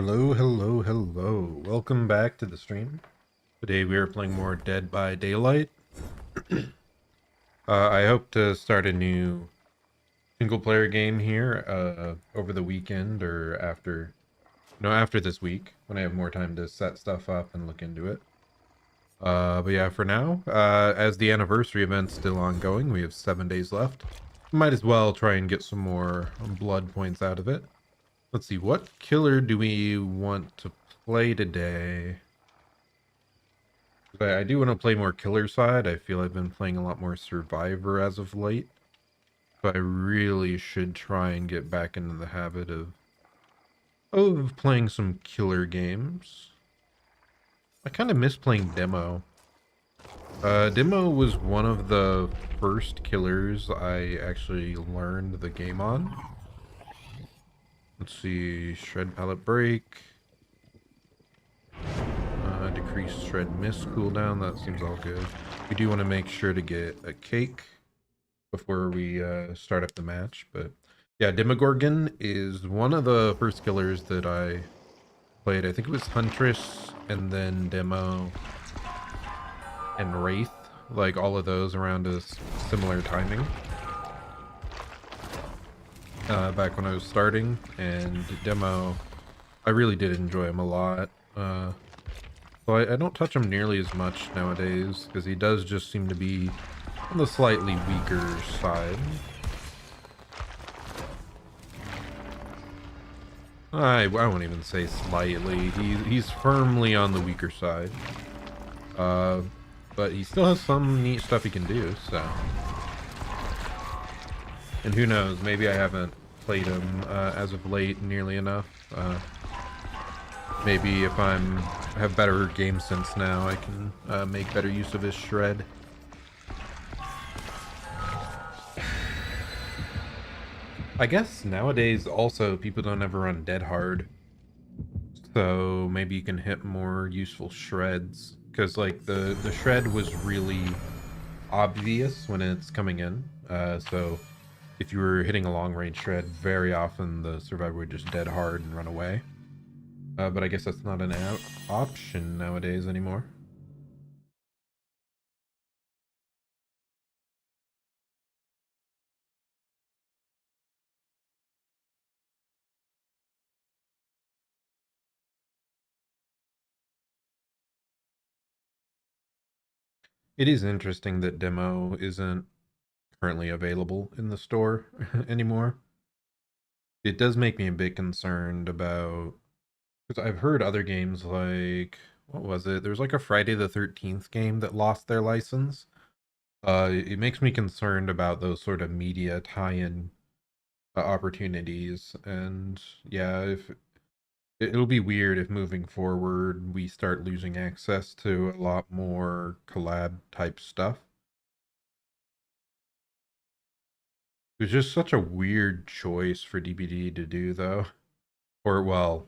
Hello, hello, hello. Welcome back to the stream. Today we are playing more Dead by Daylight. I hope to start a new single player game here over the weekend or after this week when I have more time to set stuff up and look into it. But yeah, for now, as the anniversary event's still ongoing, we have 7 days left. Might as well try and get some more blood points out of it. Let's see, what killer do we want to play today? I do want to play more killer side. I feel I've been playing a lot more survivor as of late. But I really should try and get back into the habit of playing some killer games. I kind of miss playing demo. Demo was one of the first killers I actually learned the game on. Let's see, shred pallet break. Decrease shred miss cooldown, that seems all good. We do want to make sure to get a cake before we start up the match, but yeah, Demogorgon is one of the first killers that I played. I think it was Huntress and then Demo and Wraith, like all of those around a similar timing. Back when I was starting, and Demo, I really did enjoy him a lot. So I don't touch him nearly as much nowadays, because he does just seem to be on the slightly weaker side. I won't even say slightly. He's firmly on the weaker side. But he still has some neat stuff he can do, so. And who knows, maybe I haven't played him as of late nearly enough. Maybe if I have better game sense now, I can make better use of his shred. I guess nowadays also people don't ever run dead hard, so maybe you can hit more useful shreds, because like the shred was really obvious when it's coming in. So if you were hitting a long range shred, very often the survivor would just dead hard and run away. But I guess that's not an option nowadays anymore. It is interesting that Demo isn't currently available in the store anymore. It does make me a bit concerned about, because I've heard other games like, what was it? There was like a Friday the 13th game that lost their license. It makes me concerned about those sort of media tie-in opportunities, and yeah, if it'll be weird if moving forward we start losing access to a lot more collab type stuff. It was just such a weird choice for DBD to do, though. Or, well,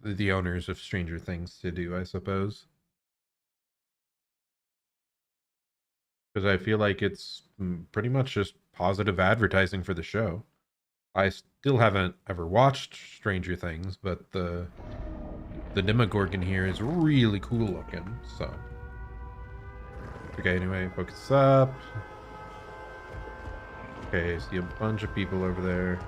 the owners of Stranger Things to do, I suppose. Because I feel like it's pretty much just positive advertising for the show. I still haven't ever watched Stranger Things, but the Demogorgon here is really cool looking, so. Okay, anyway, focus up. Okay, see a bunch of people over there.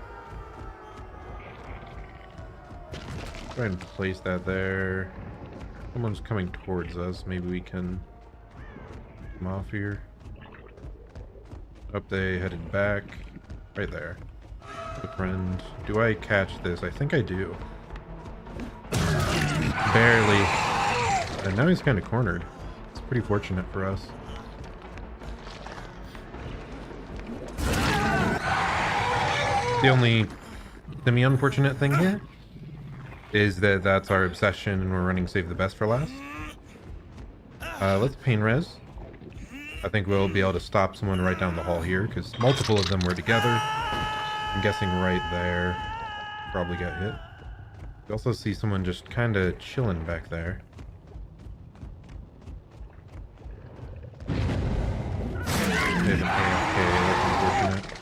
Try and place that there. Someone's coming towards us. Maybe we can come off here. Up, they headed back. Right there. The friend. Do I catch this? I think I do. Barely. And now he's kind of cornered. It's pretty fortunate for us. The only semi-unfortunate thing here is that that's our obsession and we're running save the best for last. Let's pain res. I think we'll be able to stop someone right down the hall here, because multiple of them were together. I'm guessing right there. Probably got hit. We also see someone just kind of chilling back there. Hit an AFK, that's unfortunate.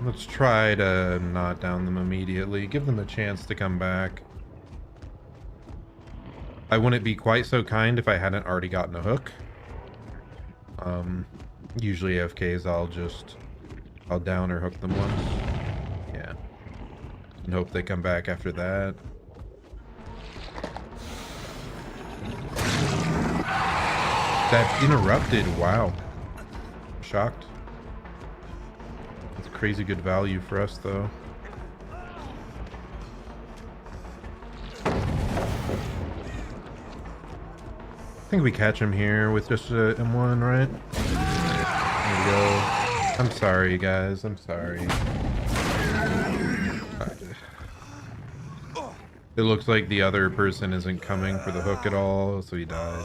Let's try to not down them immediately. Give them a chance to come back. I wouldn't be quite so kind if I hadn't already gotten a hook. Usually AFKs, I'll down or hook them once. Yeah. And hope they come back after that. That interrupted, wow. Shocked. That's crazy good value for us though. I think we catch him here with just a M1, right? There we go. I'm sorry, guys. I'm sorry. It looks like the other person isn't coming for the hook at all, so he dies.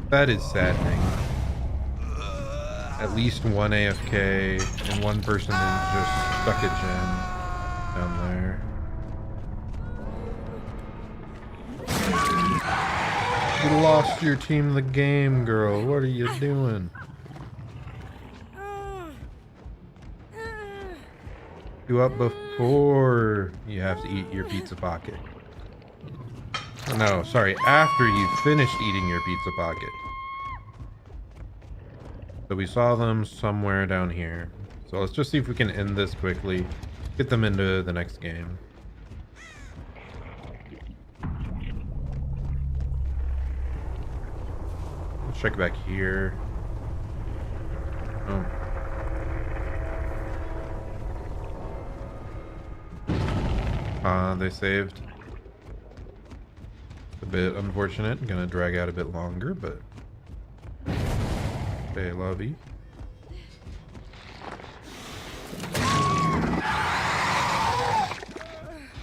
That is saddening. At least one AFK and one person is just stuck at gen down there. You lost your team the game, girl. What are you doing? You up before you have to eat your pizza pocket. Oh, no, sorry, after you finished eating your pizza pocket. So we saw them somewhere down here. So let's just see if we can end this quickly. Get them into the next game. Let's check back here. Oh. They saved. A bit unfortunate. Gonna drag out a bit longer, but hey, lobby.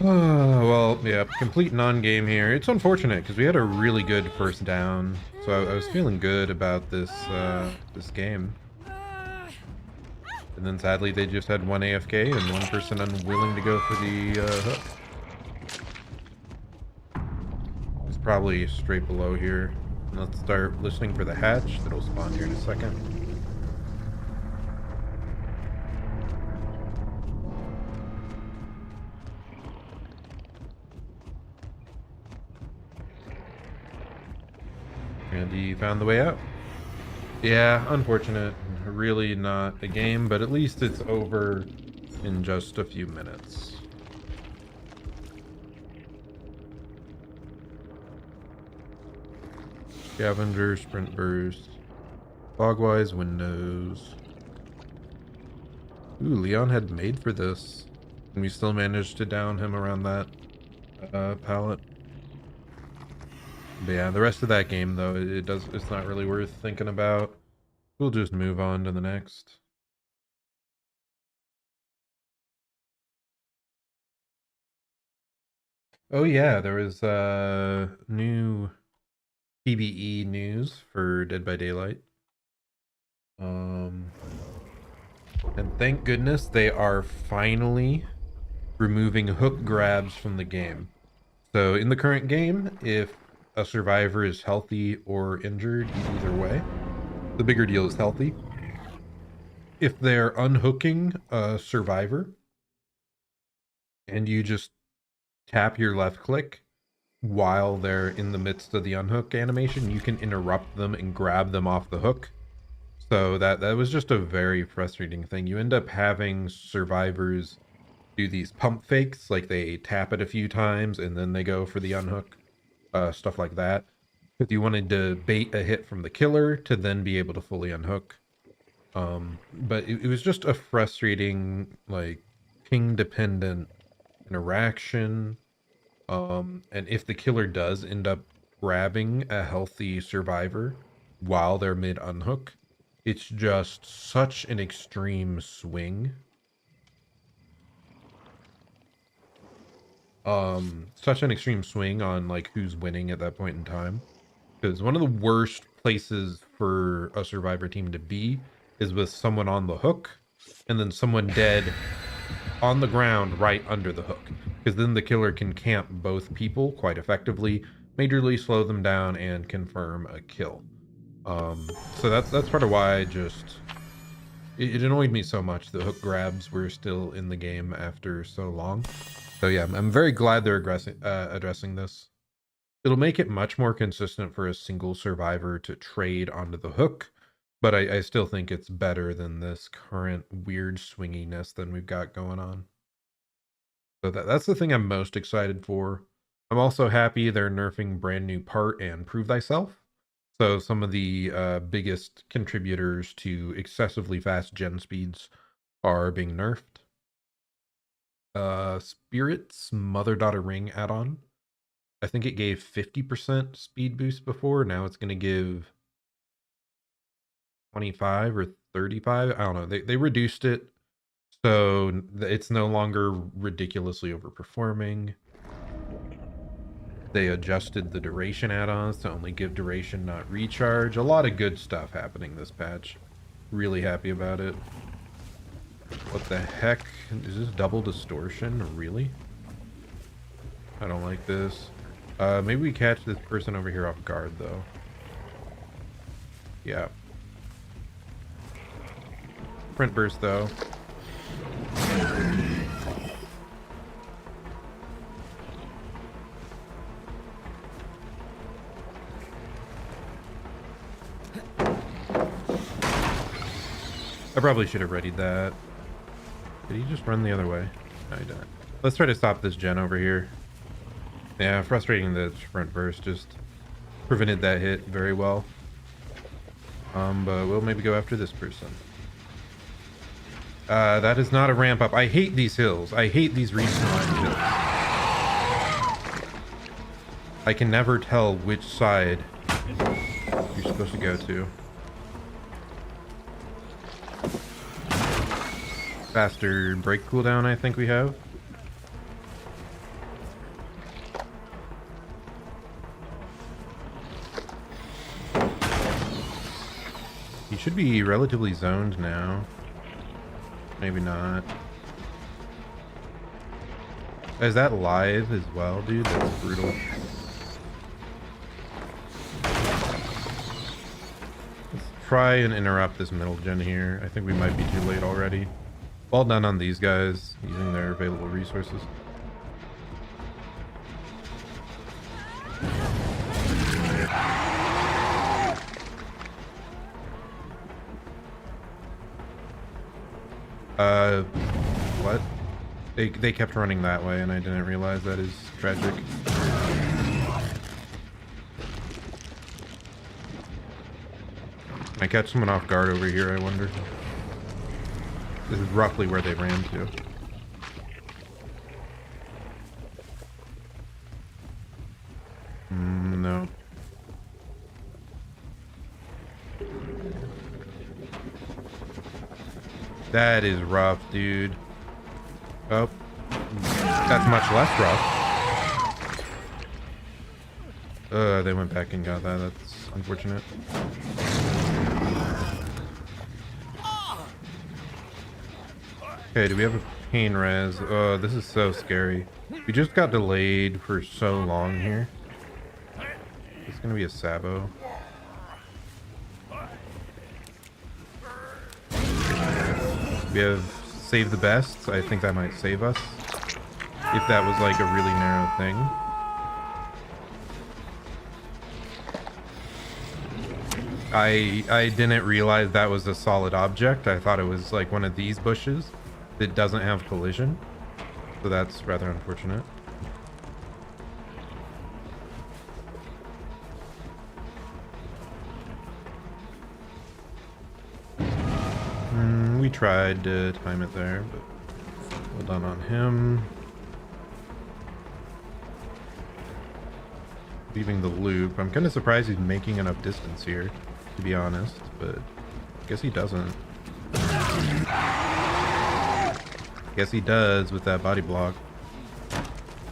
Well, yeah, complete non-game here. It's unfortunate because we had a really good first down, so I was feeling good about this this game. And then sadly they just had one AFK and one person unwilling to go for the hook. It's probably straight below here. Let's start listening for the hatch that'll spawn here in a second. And he found the way out. Yeah, unfortunate. Really not a game, but at least it's over in just a few minutes. Scavenger, sprint burst, fogwise windows. Ooh, Leon had made for this. And we still managed to down him around that pallet. But yeah, the rest of that game though, it's not really worth thinking about. We'll just move on to the next. Oh yeah, there was new PBE news for Dead by Daylight. And thank goodness they are finally removing hook grabs from the game. So in the current game, if a survivor is healthy or injured, either way, the bigger deal is healthy. If they're unhooking a survivor and you just tap your left click while they're in the midst of the unhook animation, you can interrupt them and grab them off the hook. So that was just a very frustrating thing. You end up having survivors do these pump fakes, like they tap it a few times and then they go for the unhook, stuff like that. If you wanted to bait a hit from the killer to then be able to fully unhook. But it was just a frustrating, like, ping dependent interaction. And if the killer does end up grabbing a healthy survivor while they're mid unhook, it's just such an extreme swing. Such an extreme swing on like who's winning at that point in time. Because one of the worst places for a survivor team to be is with someone on the hook and then someone dead on the ground right under the hook. Because then the killer can camp both people quite effectively, majorly slow them down, and confirm a kill. So that's part of why It annoyed me so much the hook grabs were still in the game after so long. So yeah, I'm very glad they're addressing this. It'll make it much more consistent for a single survivor to trade onto the hook, but I still think it's better than this current weird swinginess than we've got going on. So that's the thing I'm most excited for. I'm also happy they're nerfing brand new part and prove thyself. So some of the biggest contributors to excessively fast gen speeds are being nerfed. Spirit's mother-daughter ring add-on. I think it gave 50% speed boost before. Now it's going to give 25 or 35. I don't know. They reduced it. So it's no longer ridiculously overperforming. They adjusted the duration add-ons to only give duration, not recharge. A lot of good stuff happening this patch. Really happy about it. What the heck? Is this double distortion? Really? I don't like this. Maybe we catch this person over here off guard, though. Yeah. Sprint burst, though. I probably should have readied that. Did he just run the other way? No, he didn't. Let's try to stop this gen over here. Yeah, frustrating that sprint burst just prevented that hit very well. But we'll maybe go after this person. That is not a ramp up. I hate these hills. I hate these respawn hills. I can never tell which side you're supposed to go to. Faster break cooldown, I think we have. He should be relatively zoned now. Maybe not. Is that live as well, dude? That's brutal. Let's try and interrupt this middle gen here. I think we might be too late already. Well done on these guys using their available resources. What? They kept running that way and I didn't realize. That is tragic. Can I catch someone off guard over here, I wonder? This is roughly where they ran to. No. That is rough, dude. Oh. That's much less rough. They went back and got that. That's unfortunate. Okay, do we have a pain res? Oh, this is so scary. We just got delayed for so long here. It's gonna be a Sabo. We have Save the Best. I think that might save us. If that was like a really narrow thing. I didn't realize that was a solid object. I thought it was like one of these bushes that doesn't have collision. So that's rather unfortunate. We tried to time it there, but well done on him. Leaving the loop. I'm kind of surprised he's making enough distance here, to be honest, but I guess he doesn't. Guess he does with that body block.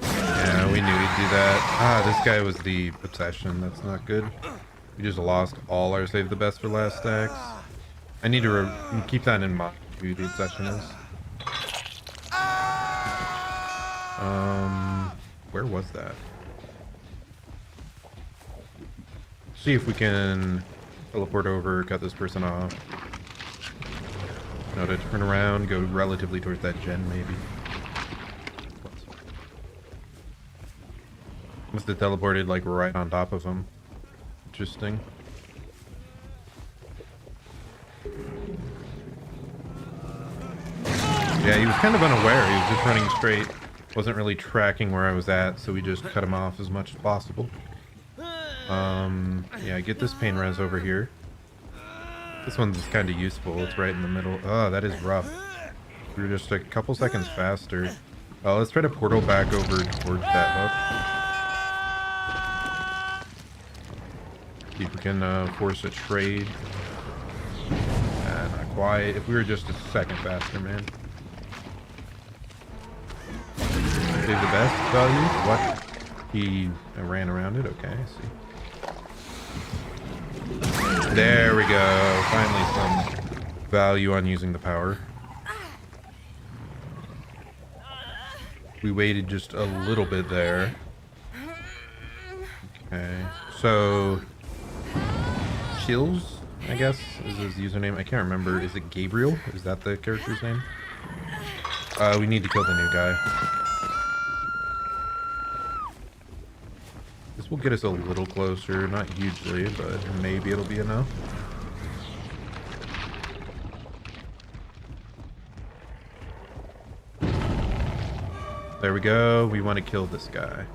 Yeah, we knew he'd do that. Ah, this guy was the obsession. That's not good. We just lost all our save the best for last stacks. I need to keep that in mind, who the obsession is. Where was that? See if we can teleport over, cut this person off. Now to turn around, go relatively towards that gen, maybe. Must have teleported like right on top of him. Interesting. Yeah, he was kind of unaware. He was just running straight. Wasn't really tracking where I was at, so we just cut him off as much as possible. Yeah, get this pain res over here. This one's kind of useful. It's right in the middle. Oh, that is rough. We were just a couple seconds faster. Let's try to portal back over towards that hook. See if we can force a trade. Not quite. If we were just a second faster, man. Save the best value? What? He ran around it? Okay, I see. There we go. Finally some value on using the power. We waited just a little bit there. Okay, so Chills, I guess, is his username. I can't remember. Is it Gabriel? Is that the character's name? We need to kill the new guy. This will get us a little closer, not hugely, but maybe it'll be enough. There we go. We want to kill this guy.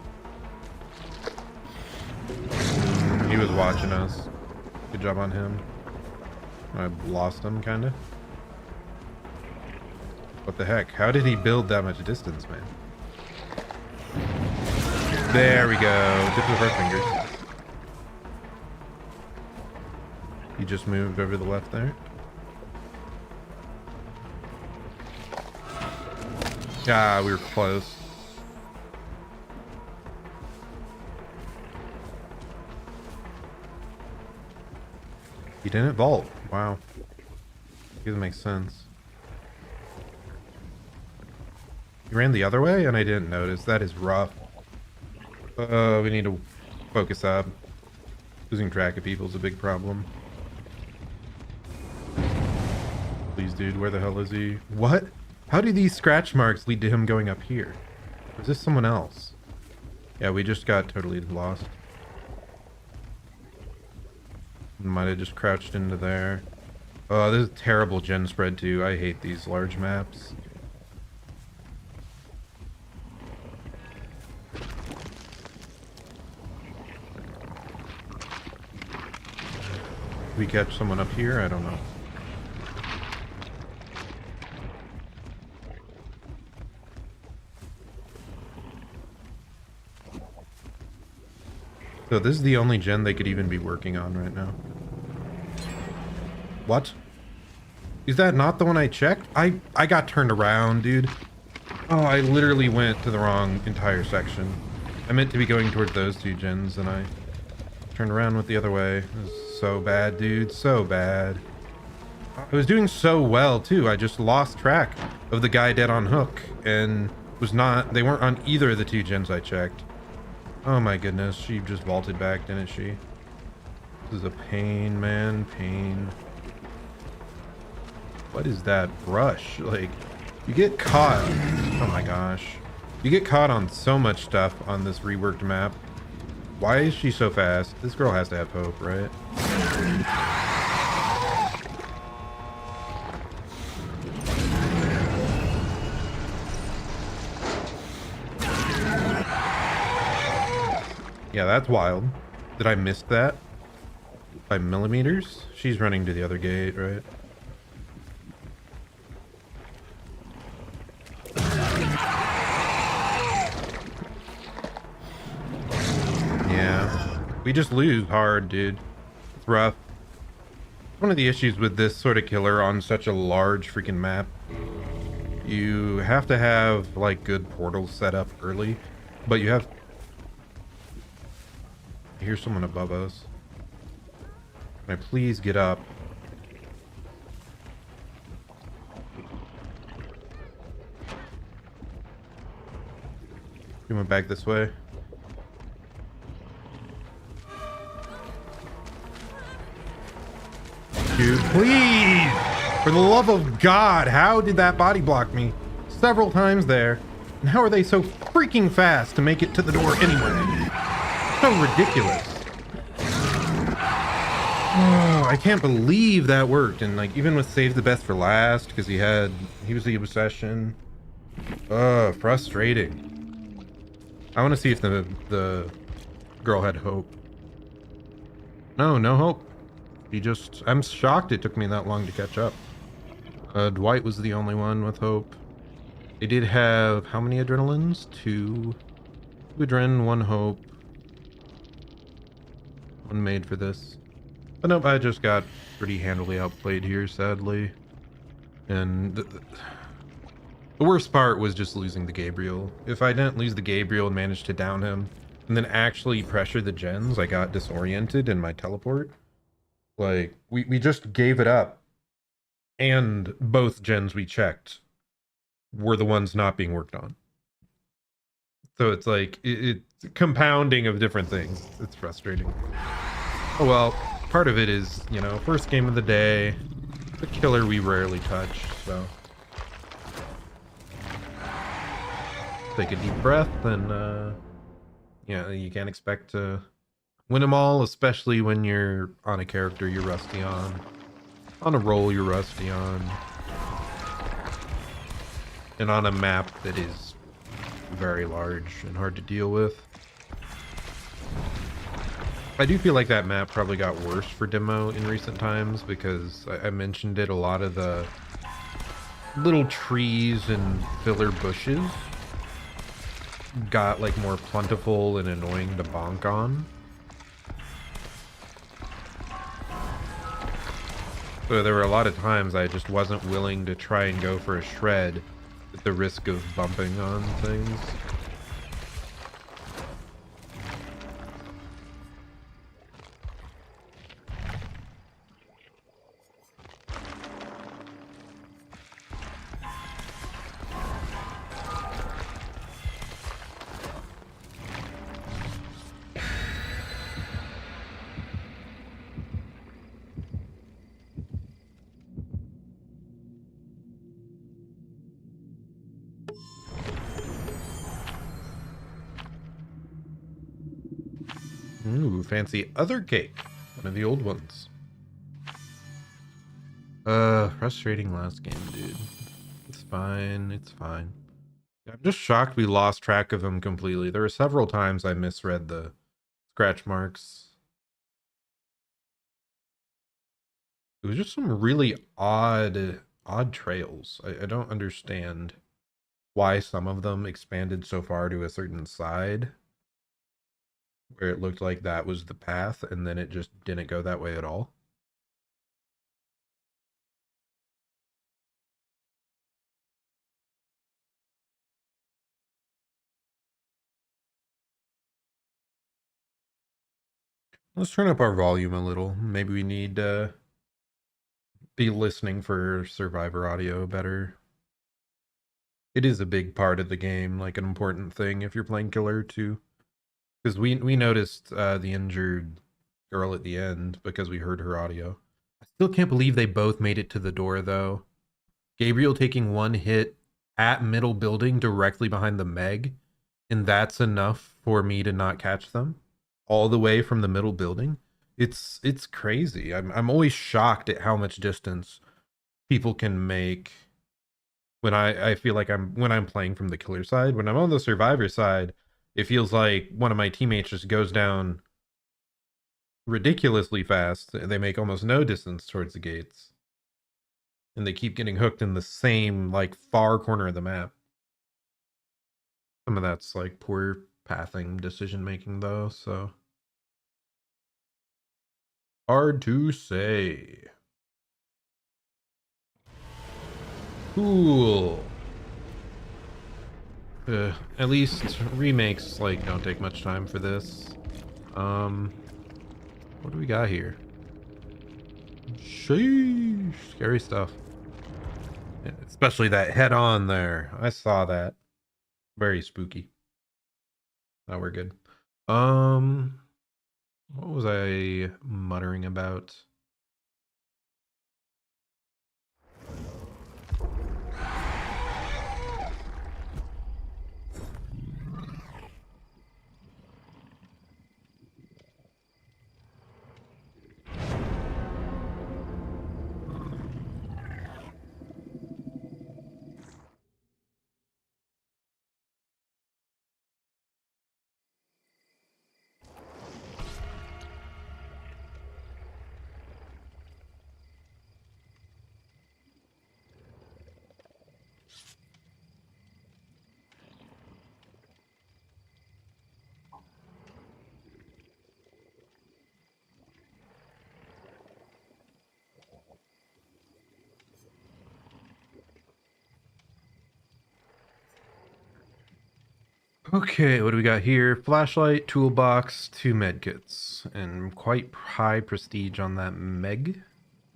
He was watching us. Good job on him. I lost him, kind of. What the heck? How did he build that much distance, man? There we go. Tips of our fingers. He just moved over the left there. Ah, we were close. He didn't vault. Wow. Doesn't make sense. He ran the other way and I didn't notice. That is rough. We need to focus up. Losing track of people is a big problem. Please, dude, where the hell is he? What? How do these scratch marks lead to him going up here? Or is this someone else? Yeah, we just got totally lost. Might have just crouched into there. Oh, this is terrible gen spread too. I hate these large maps. We catch someone up here? I don't know. So this is the only gen they could even be working on right now. What? Is that not the one I checked? I got turned around, dude. Oh, I literally went to the wrong entire section. I meant to be going towards those two gens and I turned around with the other way. It was so bad, dude. So bad. I was doing so well too. I just lost track of the guy dead on hook and they weren't on either of the two gens I checked. Oh my goodness, she just vaulted back, didn't she? This is a pain, man, pain. What is that brush? Like, you get caught. Oh my gosh. You get caught on so much stuff on this reworked map. Why is she so fast? This girl has to have hope, right? Yeah, that's wild. Did I miss that? By millimeters? She's running to the other gate, right? Yeah. We just lose hard, dude. It's rough. One of the issues with this sort of killer on such a large freaking map, you have to have, like, good portals set up early, but you have... I hear someone above us. Can I please get up? We went back this way. Dude, please! For the love of God, how did that body block me several times there? And how are they so freaking fast to make it to the door anyway? So ridiculous. Oh, I can't believe that worked. And like, even with Save the Best for Last, because he was the obsession. Frustrating. I want to see if the girl had hope. No hope. I'm shocked it took me that long to catch up. Dwight was the only one with hope. They did have, how many adrenalines? Two adrenaline, one hope. One made for this. But nope, I just got pretty handily outplayed here, sadly. And the worst part was just losing the Gabriel. If I didn't lose the Gabriel and manage to down him, and then actually pressure the gens, I got disoriented in my teleport. Like, we just gave it up. And both gens we checked were the ones not being worked on. So it's like, it's compounding of different things. It's frustrating. Oh well, part of it is, you know, first game of the day. The killer we rarely touch, so. Take a deep breath and, yeah, you can't expect to win them all, especially when you're on a character you're rusty on a role you're rusty on, and on a map that is very large and hard to deal with. I do feel like that map probably got worse for demo in recent times because I mentioned it, a lot of the little trees and filler bushes got like more plentiful and annoying to bonk on. So there were a lot of times I just wasn't willing to try and go for a shred at the risk of bumping on things. Ooh, fancy other cake. One of the old ones. Frustrating last game, dude. It's fine, it's fine. I'm just shocked we lost track of him completely. There were several times I misread the scratch marks. It was just some really odd trails. I don't understand why some of them expanded so far to a certain side, where it looked like that was the path, and then it just didn't go that way at all. Let's turn up our volume a little. Maybe we need to be listening for survivor audio better. It is a big part of the game, like an important thing if you're playing killer too. Because we noticed the injured girl at the end because we heard her audio. I still can't believe they both made it to the door though. Gabriel taking one hit at middle building directly behind the Meg, and that's enough for me to not catch them all the way from the middle building. It's crazy. I'm always shocked at how much distance people can make when I feel like when I'm playing from the killer side. When I'm on the survivor side, it feels like one of my teammates just goes down ridiculously fast. They make almost no distance towards the gates. And they keep getting hooked in the same, like, far corner of the map. Some of that's, like, poor pathing decision making, though, so. Hard to say. Cool. At least remakes, like, don't take much time for this. What do we got here? Sheesh. Scary stuff. Especially that head on there. I saw that. Very spooky. Oh, we're good. What was I muttering about? Okay, what do we got here? Flashlight, toolbox, 2 medkits, and quite high prestige on that meg.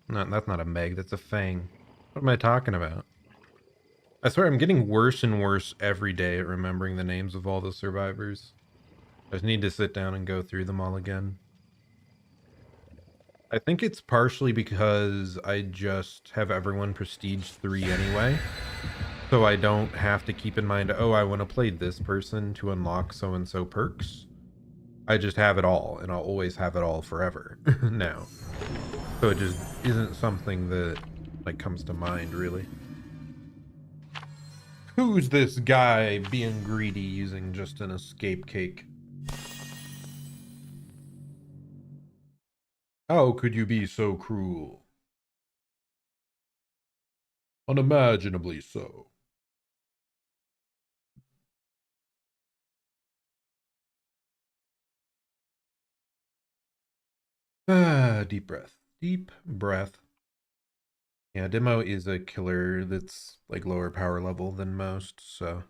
No, that's not a meg, that's a fang. What am I talking about? I swear I'm getting worse and worse every day at remembering the names of all the survivors. I just need to sit down and go through them all again. I think it's partially because I just have everyone prestige 3 anyway. So I don't have to keep in mind, oh, I want to play this person to unlock so-and-so perks. I just have it all, and I'll always have it all forever now. So it just isn't something that, like, comes to mind, really. Who's this guy being greedy using just an escape cake? How could you be so cruel? Unimaginably so. Ah, deep breath. Deep breath. Yeah, Demo is a killer that's like lower power level than most, so.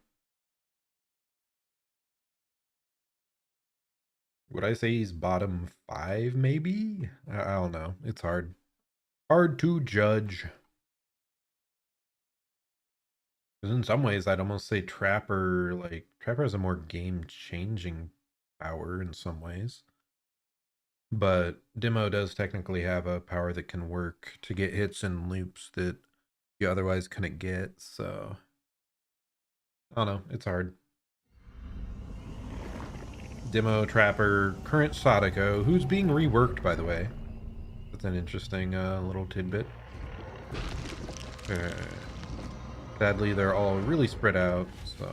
Would I say he's bottom 5, maybe? I don't know. It's hard. Hard to judge. Because in some ways, I'd almost say Trapper, like, Trapper has a more game-changing power in some ways. But Demo does technically have a power that can work to get hits and loops that you otherwise couldn't get, so. I don't know. It's hard. Demo, Trapper, current Sadako, who's being reworked, by the way. That's an interesting little tidbit. Sadly, they're all really spread out, so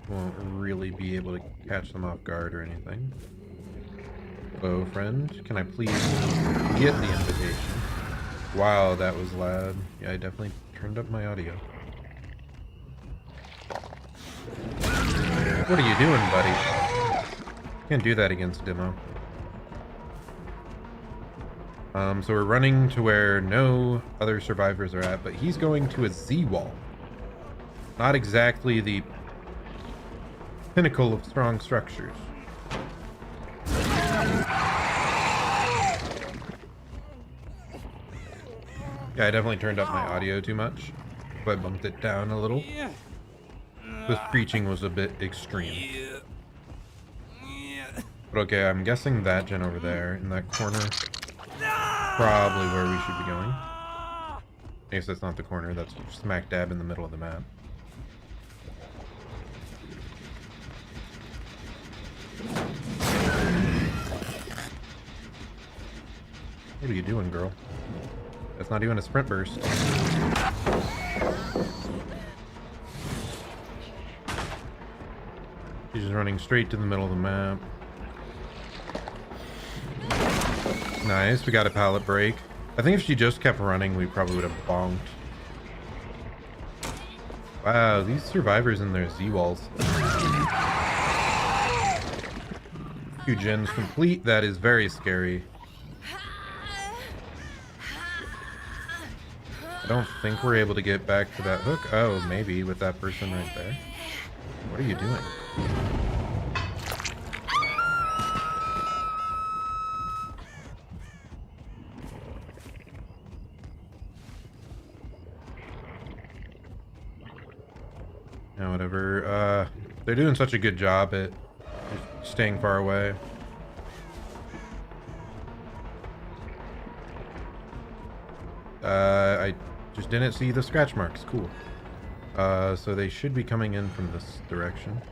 won't really be able to catch them off guard or anything. Hello, friend. Can I please get the invitation? Wow, that was loud. Yeah, I definitely turned up my audio. What are you doing, buddy? Can't do that against Demo. So we're running to where no other survivors are at, but he's going to a Z-wall. Not exactly the pinnacle of strong structures. Yeah, I definitely turned up my audio too much, so I bumped it down a little. The screeching was a bit extreme. But okay, I'm guessing that gen over there in that corner, probably where we should be going. I guess that's not the corner, that's smack dab in the middle of the map. What are you doing, girl? That's not even a sprint burst. She's just running straight to the middle of the map. Nice, we got a pallet break. I think if she just kept running, we probably would have bonked. Wow, these survivors in their Z-walls. 2 gens complete, that is very scary. I don't think we're able to get back to that hook. Oh, maybe with that person right there. What are you doing? Yeah, whatever. They're doing such a good job at just staying far away. I just didn't see the scratch marks. Cool. So they should be coming in from this direction.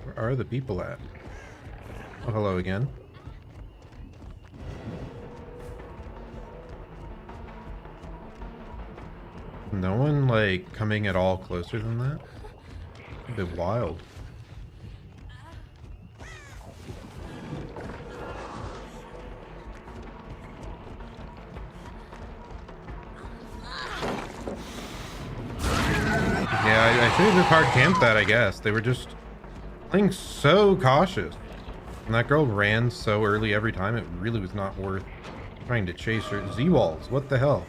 Where are the people at? Oh, hello again. No one, like, coming at all closer than that? A bit wild. Yeah, I should have just hard camped that, I guess. They were just playing so cautious. And that girl ran so early every time, it really was not worth trying to chase her. Z-walls, what the hell?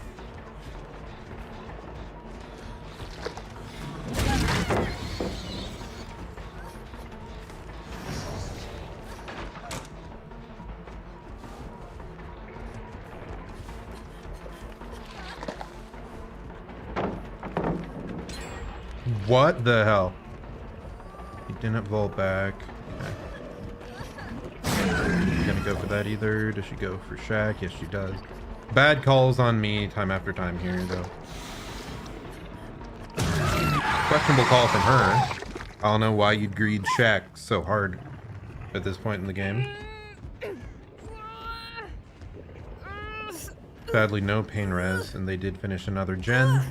What the hell? He didn't vault back. Okay. Gonna go for that either. Does she go for Shaq? Yes, she does. Bad calls on me time after time here, though. Questionable call from her. I don't know why you'd greed Shaq so hard at this point in the game. Sadly, no pain res, and they did finish another gen.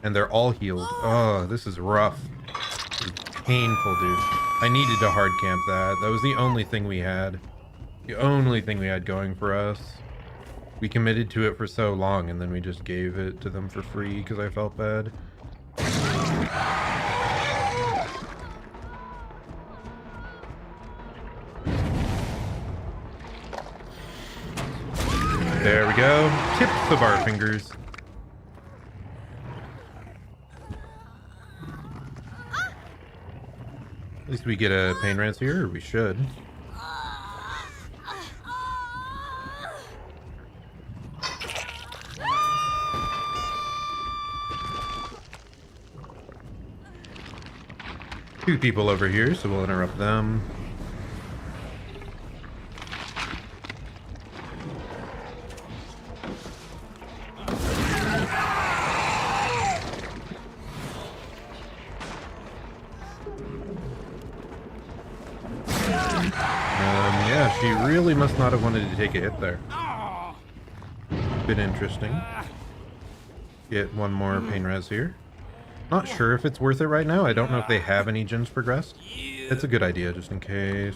And they're all healed. Oh, this is rough. This is painful, dude. I needed to hard camp that. That was the only thing we had. The only thing we had going for us. We committed to it for so long, and then we just gave it to them for free because I felt bad. There we go. Tips of our fingers. At least we get a pain res here, or we should. Two people over here, so we'll interrupt them. Yeah, she really must not have wanted to take a hit there. Bit interesting. Get one more pain res here. Not sure if it's worth it right now. I don't know if they have any gens progressed. It's a good idea, just in case.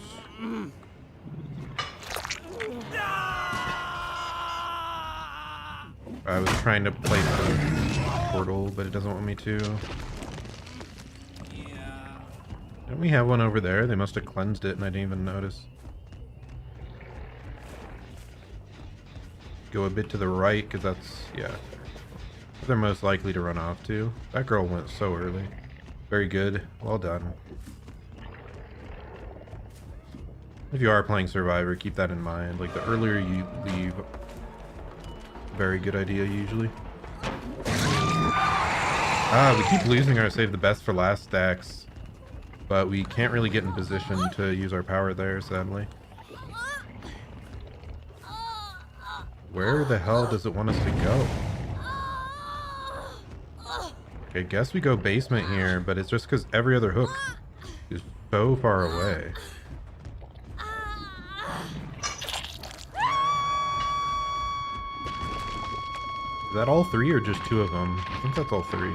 I was trying to place a portal, but it doesn't want me to. Don't we have one over there? They must have cleansed it and I didn't even notice. Go a bit to the right, because that's, yeah. They're most likely to run off to. That girl went so early. Very good. Well done. If you are playing Survivor, keep that in mind. Like, the earlier you leave, very good idea usually. We keep losing our save the best for last stacks, but we can't really get in position to use our power there, sadly. Where the hell does it want us to go? Okay, guess we go basement here, but it's just because every other hook is so far away. Is that all three or just two of them? I think that's all three.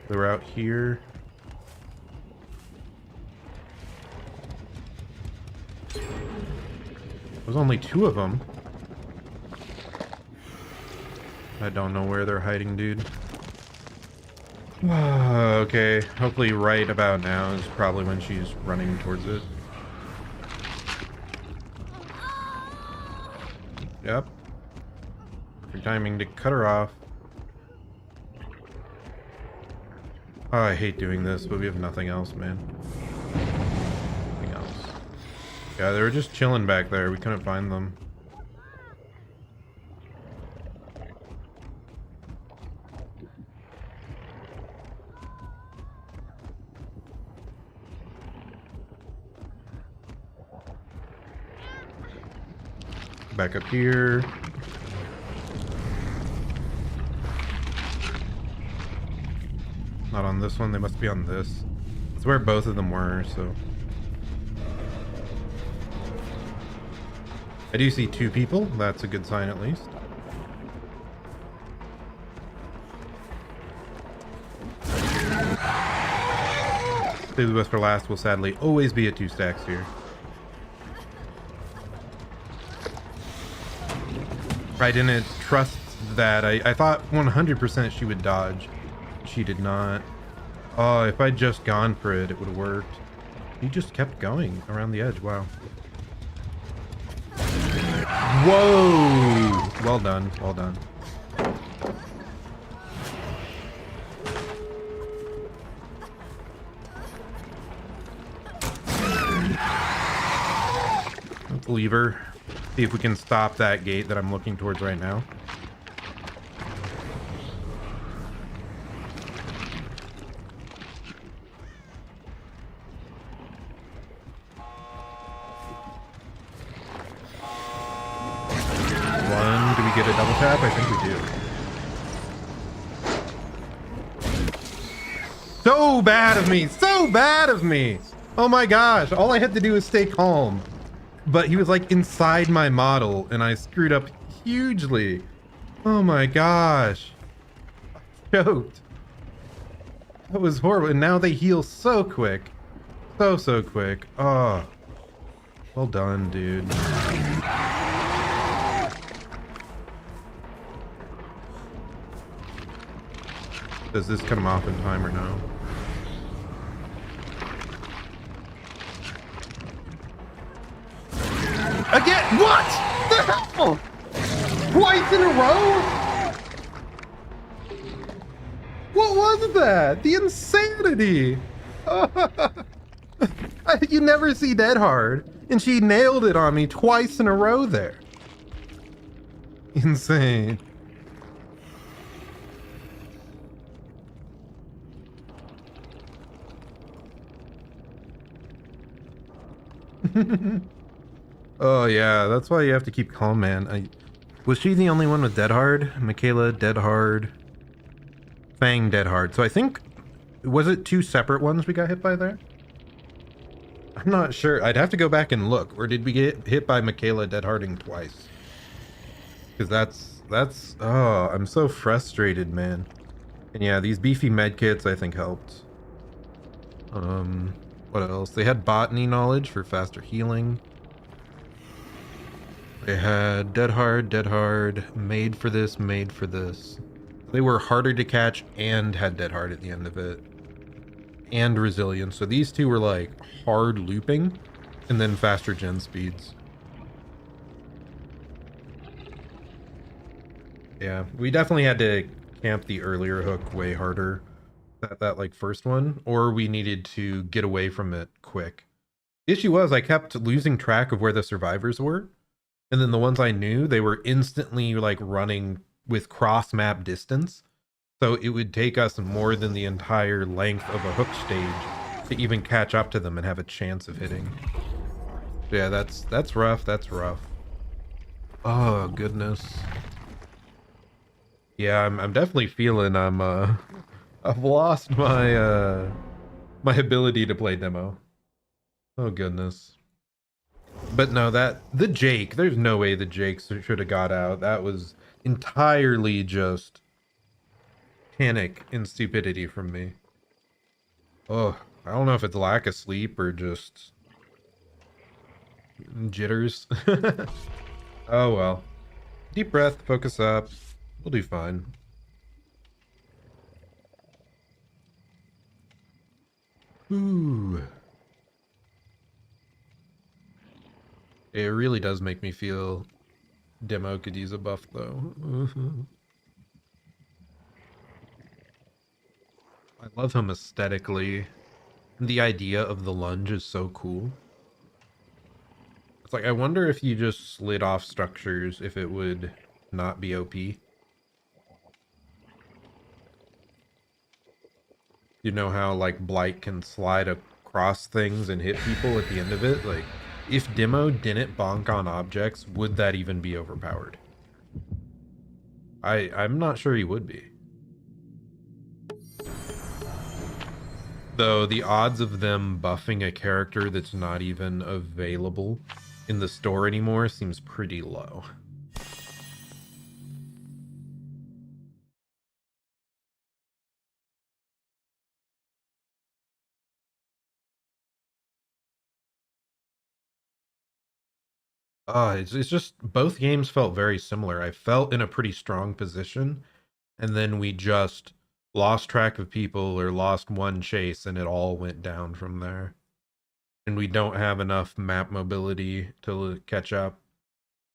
They're out here. There's only two of them. I don't know where they're hiding, dude. Okay, hopefully right about now is probably when she's running towards it. Yep. Good timing to cut her off. Oh, I hate doing this, but we have nothing else, man. Nothing else. Yeah, they were just chilling back there. We couldn't find them. Back up here. Not on this one, they must be on this. It's where both of them were, so. I do see two people, that's a good sign at least. Save the best for last will sadly always be at 2 stacks here. I didn't trust that. I thought 100% she would dodge. She did not. Oh, if I'd just gone for it, it would have worked. He just kept going around the edge. Wow. Whoa! Well done. Well done. Let's leave her. See if we can stop that gate that I'm looking towards right now. One, do we get a double tap? I think we do. So bad of me! So bad of me! Oh my gosh, all I had to do was stay calm. But he was like inside my model and I screwed up hugely. Oh my gosh. I choked. That was horrible. And now they heal so quick. So quick. Oh. Well done, dude. Does this cut him off in time or no? Again? What the hell? Twice in a row? What was that? The insanity. You never see Dead Hard, and she nailed it on me twice in a row there. Insane. Oh yeah, that's why you have to keep calm, man. Was she the only one with Dead Hard? Michaela Dead Hard, Fang Dead Hard. So I think, was it two separate ones we got hit by there? I'm not sure. I'd have to go back and look. Or did we get hit by Michaela Dead Harding twice? Because that's oh, I'm so frustrated, man. And yeah, these beefy medkits I think helped. What else? They had botany knowledge for faster healing. They had Dead Hard, made for this, made for this. They were harder to catch and had Dead Hard at the end of it. And resilience. So these two were like hard looping and then faster gen speeds. Yeah, we definitely had to camp the earlier hook way harder. That like first one, or we needed to get away from it quick. The issue was I kept losing track of where the survivors were. And then the ones I knew, they were instantly like running with cross map distance. So it would take us more than the entire length of a hook stage to even catch up to them and have a chance of hitting. Yeah, that's rough. That's rough. Oh goodness. Yeah, I'm definitely feeling I've lost my my ability to play demo. Oh goodness. But no, the Jake, there's no way the Jake should have got out. That was entirely just panic and stupidity from me. Oh, I don't know if it's lack of sleep or just jitters. Oh well. Deep breath, focus up. We'll do fine. Ooh. It really does make me feel Demo could use a buff though. I love him aesthetically. The idea of the lunge is so cool. It's like, I wonder if you just slid off structures, if it would not be OP. You know how like Blight can slide across things and hit people at the end of it? Like, if Demo didn't bonk on objects, would that even be overpowered? I'm not sure he would be. Though the odds of them buffing a character that's not even available in the store anymore seems pretty low. It's just both games felt very similar. I felt in a pretty strong position, and then we just lost track of people or lost one chase and it all went down from there. And we don't have enough map mobility to catch up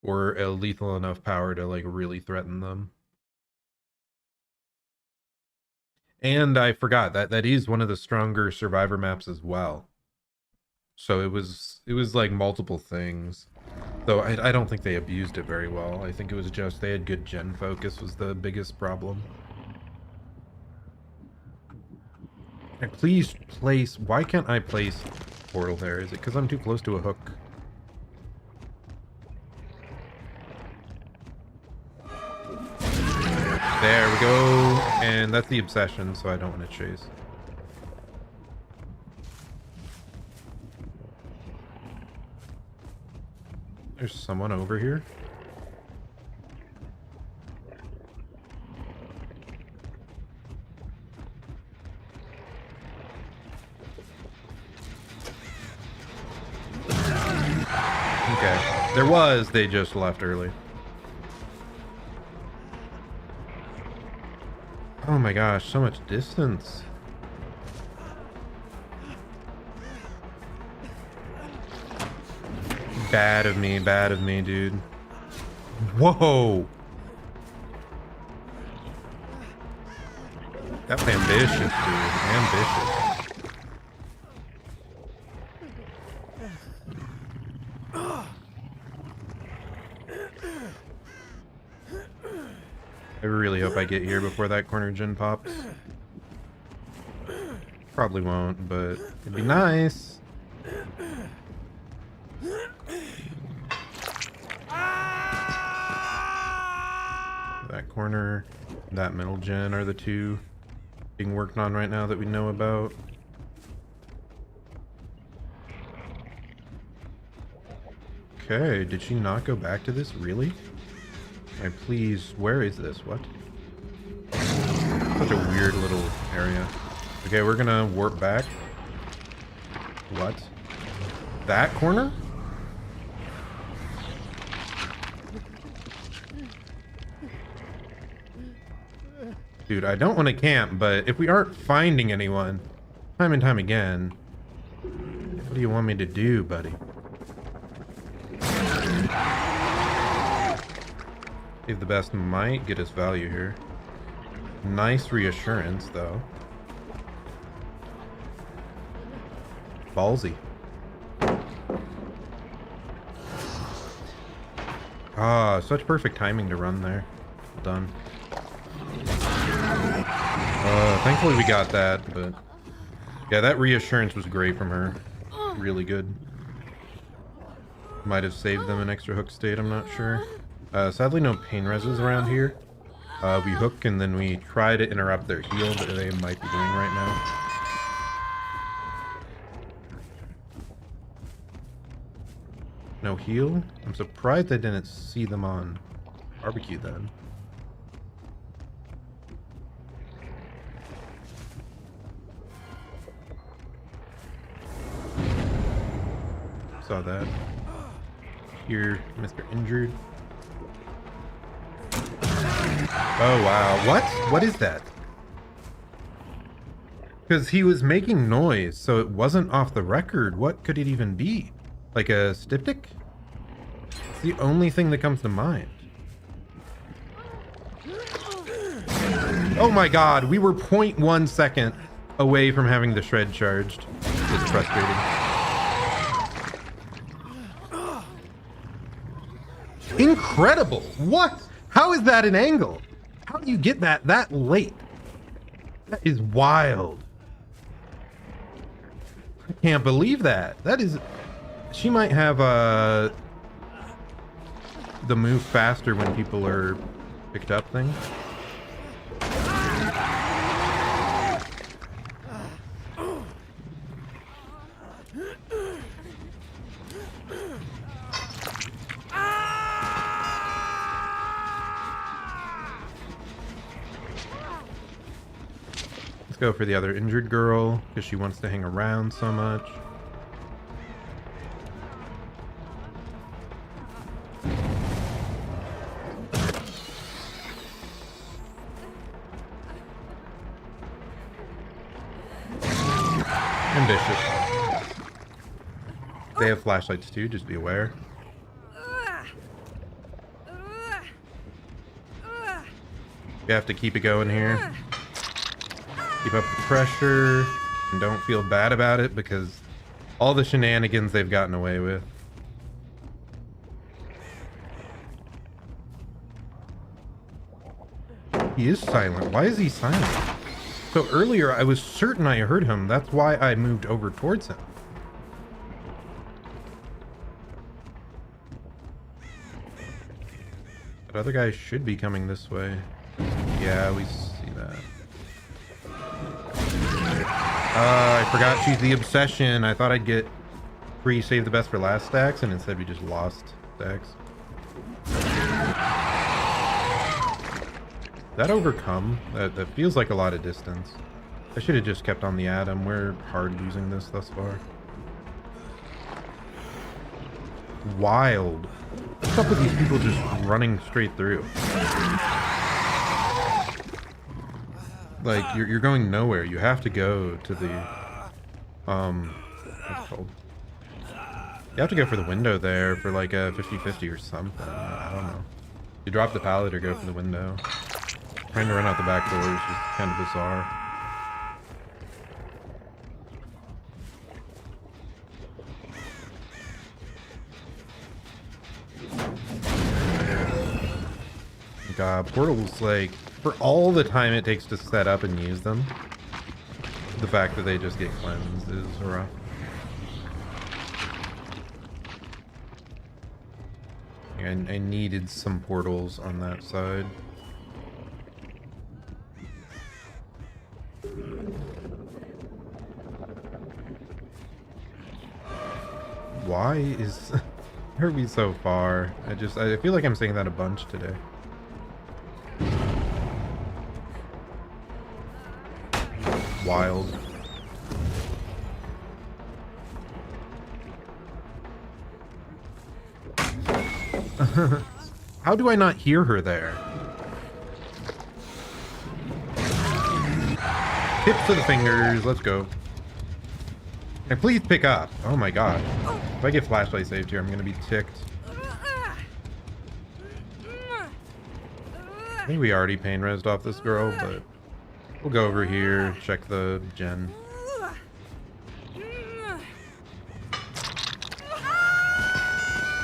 or a lethal enough power to like really threaten them. And I forgot that is one of the stronger survivor maps as well. So it was like multiple things. Though I don't think they abused it very well. I think it was just they had good gen focus was the biggest problem. And please place, why can't I place portal there? Is it because I'm too close to a hook? There we go. And that's the obsession, so I don't want to chase. There's someone over here. Okay. There was, they just left early. Oh my gosh, so much distance. Bad of me, dude. Whoa! That's ambitious, dude. Ambitious. I really hope I get here before that corner gen pops. Probably won't, but it'd be nice. That corner, that middle gen are the two being worked on right now that we know about. Okay, did she not go back to this? Really? Alright, please, where is this? What? Such a weird little area. Okay, we're gonna warp back. What? That corner? Dude, I don't want to camp, but if we aren't finding anyone, time and time again, what do you want me to do, buddy? Save the best might get us value here. Nice reassurance, though. Ballsy. Ah, such perfect timing to run there. Done. Thankfully we got that, but yeah, that reassurance was great from her. Really good. Might have saved them an extra hook state, I'm not sure. Sadly no pain reses around here. We hook and then we try to interrupt their heal that they might be doing right now. No heal? I'm surprised I didn't see them on barbecue then. Saw that. Here, Mr. Injured. Oh wow, what? What is that? Because he was making noise, so it wasn't off the record. What could it even be? Like a styptic? It's the only thing that comes to mind. Oh my god, we were 0.1 second away from having the shred charged. It's frustrating. Incredible! What? How is that an angle? How do you get that late? That is wild. I can't believe that. That is... She might have the move faster when people are picked up thing. Let's go for the other injured girl because she wants to hang around so much. Ambitious. They have flashlights too, just be aware. You have to keep it going here. Keep up the pressure. And don't feel bad about it because all the shenanigans they've gotten away with. He is silent. Why is he silent? So earlier I was certain I heard him. That's why I moved over towards him. That other guy should be coming this way. Yeah, we see that. I forgot she's the obsession. I thought I'd get free save the best for last stacks, and instead we just lost stacks. That overcome? That feels like a lot of distance. I should have just kept on the Atom. We're hard losing this thus far. Wild. What's up with these people just running straight through? Like, you're going nowhere. You have to go to the, what's it called? You have to go for the window there for like a 50-50 or something. I don't know. You drop the pallet or go for the window. Trying to run out the back door is just kind of bizarre. God, portals, like, for all the time it takes to set up and use them, the fact that they just get cleansed is rough. I needed some portals on that side. Why is... Why are we so far? I feel like I'm saying that a bunch today. Wild. How do I not hear her there? Tips of the fingers, let's go. And please pick up. Oh my god. If I get flashlight saved here, I'm gonna be ticked. I think we already pain resed off this girl, but we'll go over here, check the gen.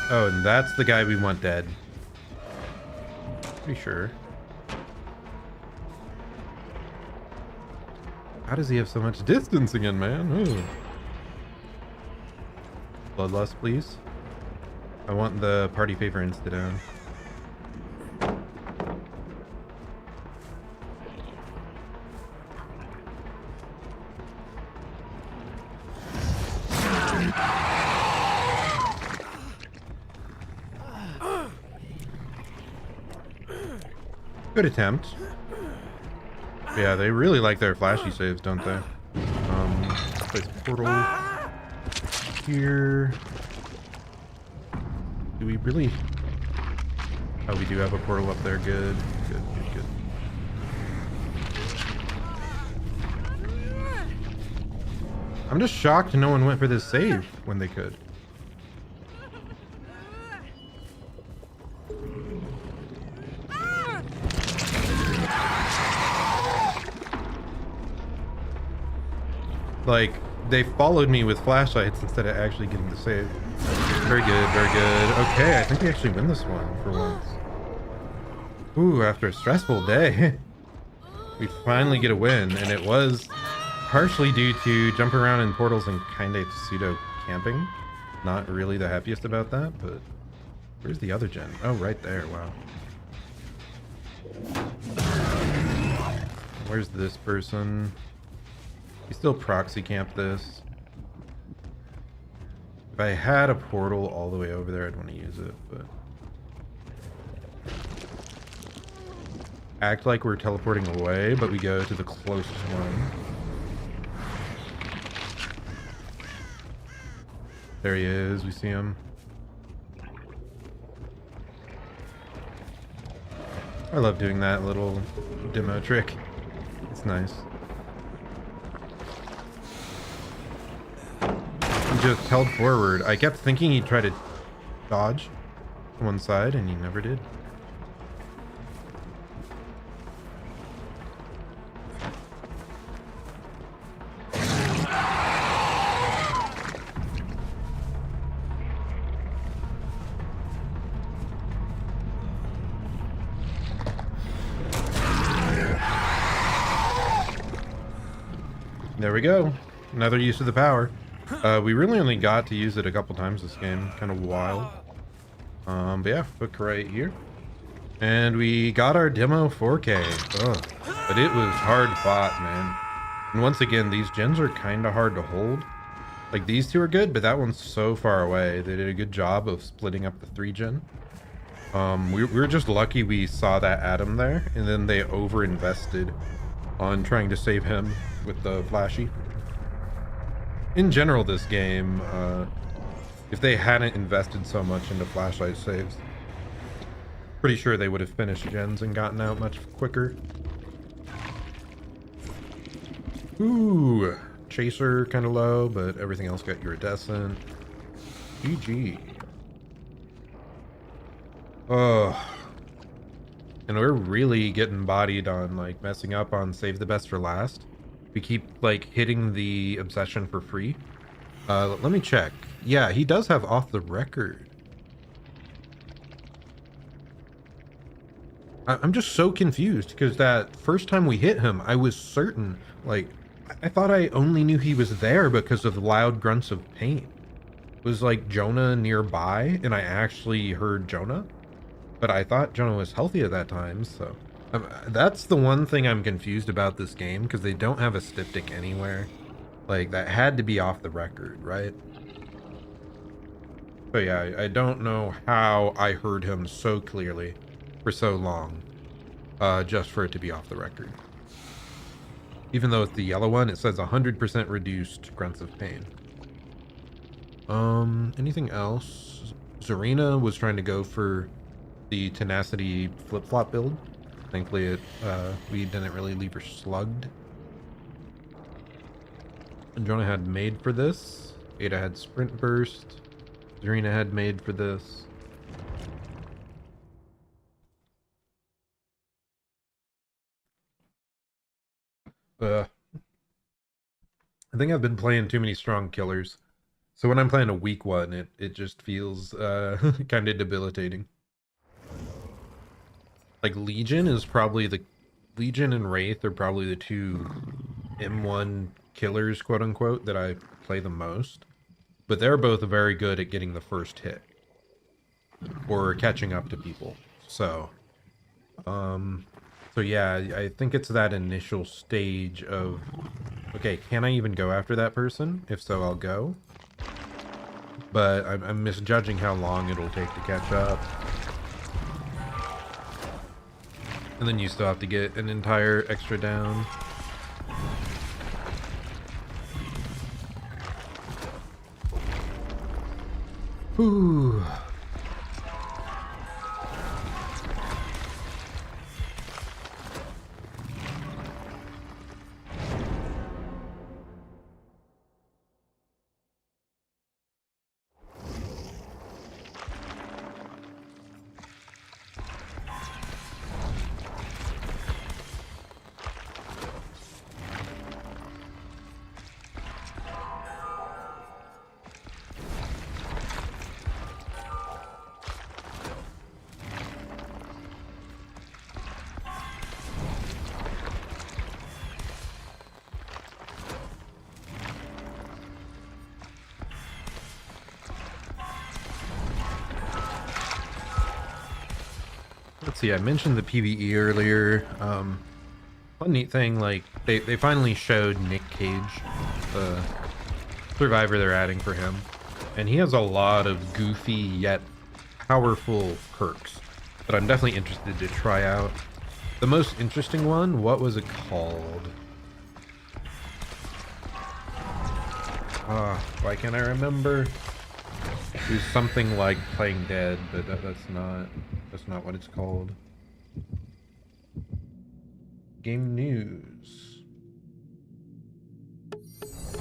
Oh, and that's the guy we want dead. Pretty sure. How does he have so much distance again, man? Ooh. Bloodlust, please. I want the party favor insta down. Good attempt. Yeah, they really like their flashy saves, don't they? Place portal here. Do we really? Oh, we do have a portal up there. Good, good, good, good. I'm just shocked no one went for this save when they could. Like, they followed me with flashlights instead of actually getting the save. Very good, very good. Okay, I think we actually win this one for once. Ooh, after a stressful day, we finally get a win, and it was partially due to jumping around in portals and kind of pseudo camping. Not really the happiest about that, but where's the other gen? Oh, right there. Wow. Where's this person? We still proxy camp this. If I had a portal all the way over there, I'd want to use it, but... Act like we're teleporting away, but we go to the closest one. There he is, we see him. I love doing that little demo trick. It's nice. just held forward. I kept thinking he'd try to dodge to one side, and he never did. There we go. Another use of the power. We really only got to use it a couple times this game. Kind of wild. But yeah, hook right here. And we got our demo 4K. Ugh. But it was hard fought, man. And once again, these gens are kind of hard to hold. Like, these two are good, but that one's so far away. They did a good job of splitting up the 3-gen. We were just lucky we saw that Adam there, and then they over-invested on trying to save him with the flashy. In general, this game, if they hadn't invested so much into flashlight saves, pretty sure they would have finished gens and gotten out much quicker. Ooh, chaser kind of low, but everything else got iridescent. GG. Oh, and we're really getting bodied on, like, messing up on save the best for last. We keep, like, hitting the obsession for free. Let me check. Yeah, he does have off the record. I'm just so confused because that first time we hit him, I was certain, like, I thought I only knew he was there because of loud grunts of pain. Was like Jonah nearby, and I actually heard Jonah, but I thought Jonah was healthy at that time, so that's the one thing I'm confused about this game, because they don't have a styptic anywhere. Like, that had to be off the record, right? So yeah, I don't know how I heard him so clearly for so long, just for it to be off the record. Even though it's the yellow one, it says 100% reduced grunts of pain. Anything else? Zarina was trying to go for the tenacity flip-flop build. Thankfully, we didn't really leave her slugged. And Jonah had made for this. Ada had sprint burst. Zarina had made for this. I think I've been playing too many strong killers. So when I'm playing a weak one, it just feels kind of debilitating. Like Legion is probably Legion and Wraith are probably the two M1 killers, quote unquote, that I play the most. But they're both very good at getting the first hit or catching up to people. So yeah, I think it's that initial stage of, okay, can I even go after that person? If so, I'll go. But I'm misjudging how long it'll take to catch up. And then you still have to get an entire extra down. Whew. Let's see, I mentioned the PvE earlier. One neat thing, like, they finally showed Nick Cage, the survivor they're adding for him. And he has a lot of goofy yet powerful perks that I'm definitely interested to try out. The most interesting one, what was it called? Why can't I remember? It was something like Playing Dead, but that's not what it's called. Game news.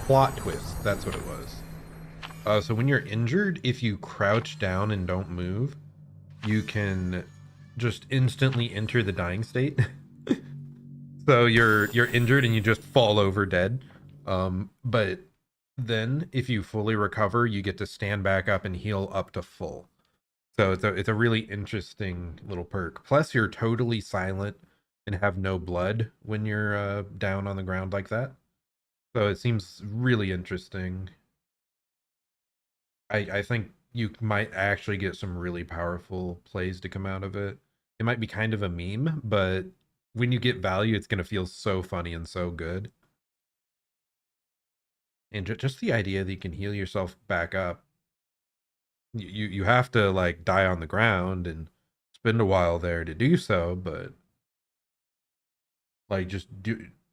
Plot twist, that's what it was. So when you're injured, if you crouch down and don't move, you can just instantly enter the dying state. So you're injured and you just fall over dead. But then if you fully recover, you get to stand back up and heal up to full. So it's a really interesting little perk. Plus you're totally silent and have no blood when you're down on the ground like that. So it seems really interesting. I think you might actually get some really powerful plays to come out of it. It might be kind of a meme, but when you get value, it's going to feel so funny and so good. And just the idea that you can heal yourself back up. You have to like die on the ground and spend a while there to do so, but like just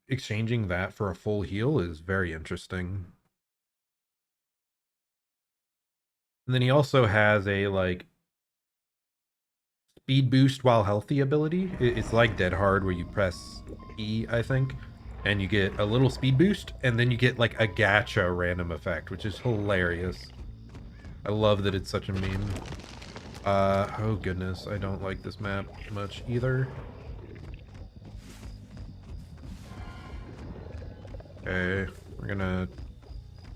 exchanging that for a full heal is very interesting. And then he also has a like speed boost while healthy ability. It's like Dead Hard where you press E, I think, and you get a little speed boost, and then you get like a gacha random effect, which is hilarious. I love that it's such a meme. Oh goodness, I don't like this map much either. Okay, we're gonna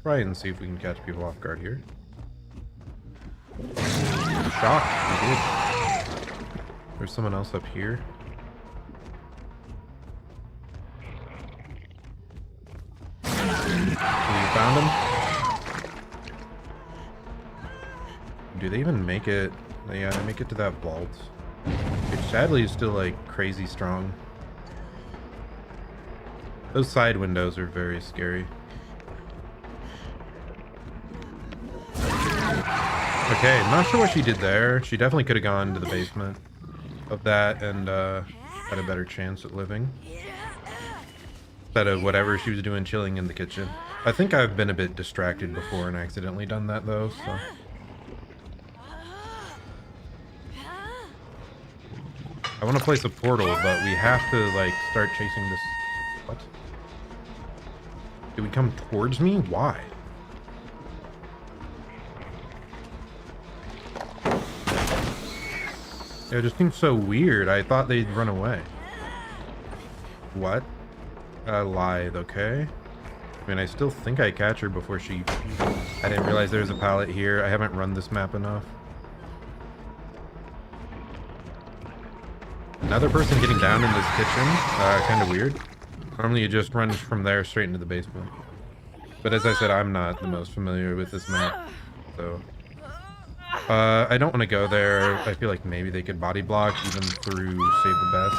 try and see if we can catch people off guard here. Shocked, we did. There's someone else up here. You found him? Do they even make it? Yeah, they make it to that vault. Which sadly is still like crazy strong. Those side windows are very scary. Okay, not sure what she did there. She definitely could have gone to the basement of that and had a better chance at living. Instead of whatever she was doing chilling in the kitchen. I think I've been a bit distracted before and accidentally done that though, so. I want to place a portal, but we have to like start chasing this. What? Did we come towards me? Why? Yeah, it just seems so weird. I thought they'd run away. What? Lithe, okay. I mean, I still think I catch her before she... I didn't realize there was a pallet here. I haven't run this map enough. Another person getting down in this kitchen. Kind of weird. Normally you just run from there straight into the basement. But as I said, I'm not the most familiar with this map. So... I don't want to go there. I feel like maybe they could body block even through Save the Best.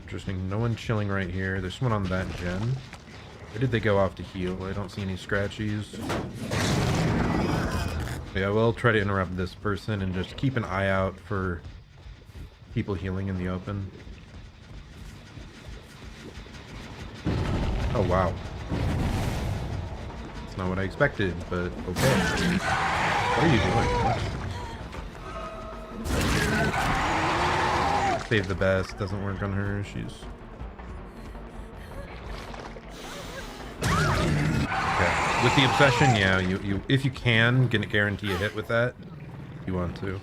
Interesting. No one chilling right here. There's someone on that gen. Where did they go off to heal? I don't see any scratchies. Yeah, we'll try to interrupt this person and just keep an eye out for people healing in the open. Oh, wow. That's not what I expected, but okay. What are you doing? Save the Best doesn't work on her. She's... Okay. With the obsession, yeah, you if you can, gonna guarantee a hit with that. If you want to.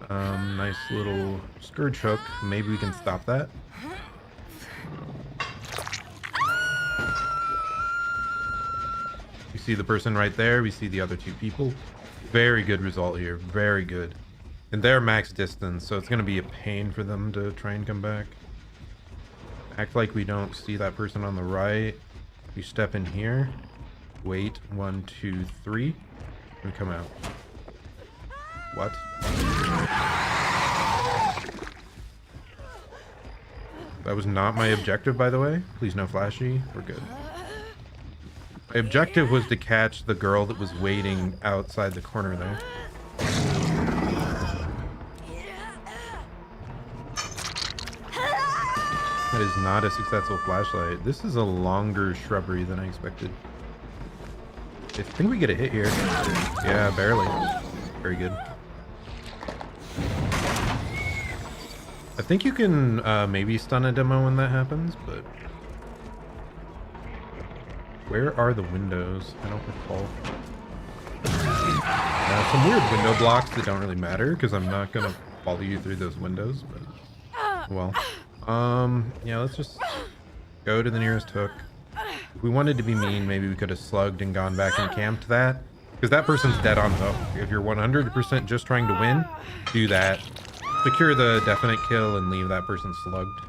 Nice little scourge hook. Maybe we can stop that. We see the person right there. We see the other two people. Very good result here. Very good. And they're max distance, so it's going to be a pain for them to try and come back. Act like we don't see that person on the right. We step in here. Wait. 1, 2, 3. And come out. What? That was not my objective, by the way. Please no flashy. We're good. My objective was to catch the girl that was waiting outside the corner there. That is not a successful flashlight. This is a longer shrubbery than I expected. I think we get a hit here. Yeah, barely. Very good. I think you can maybe stun a demo when that happens, but Where are the windows? I don't recall. Some weird window blocks that don't really matter because I'm not gonna follow you through those windows, but well. Yeah, let's just go to the nearest hook. If we wanted to be mean, maybe we could have slugged and gone back and camped that. Because that person's dead on hook. If you're 100% just trying to win, do that. Secure the definite kill and leave that person slugged.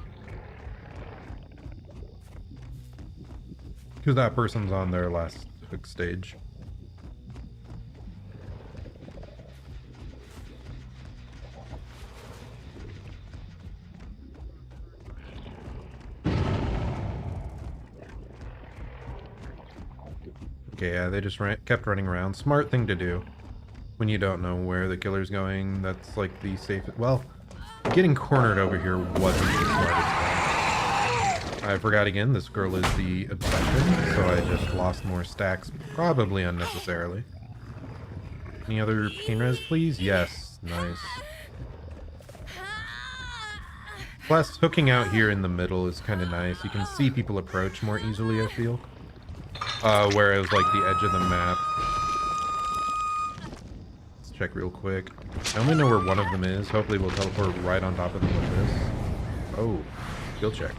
Because that person's on their last hook stage. Okay, yeah, they just kept running around. Smart thing to do when you don't know where the killer's going. That's like the safest. Well, getting cornered over here wasn't the smartest thing. I forgot again, this girl is the obsession, so I just lost more stacks, probably unnecessarily. Any other pain res, please? Yes, nice. Plus, hooking out here in the middle is kind of nice. You can see people approach more easily, I feel. Whereas like the edge of the map. Let's check real quick. I only know where one of them is. Hopefully we'll teleport right on top of them with this. Oh, skill check.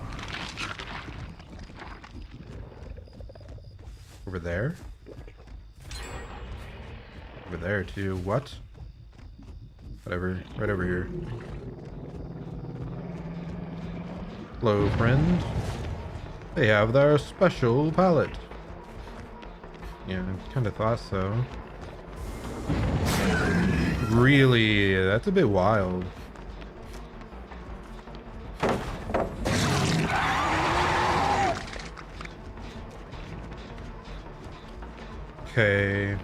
Over there? Over there too. What? Whatever. Right over here. Hello, friend. They have their special palette. Yeah, I kind of thought so. Really? That's a bit wild. Okay.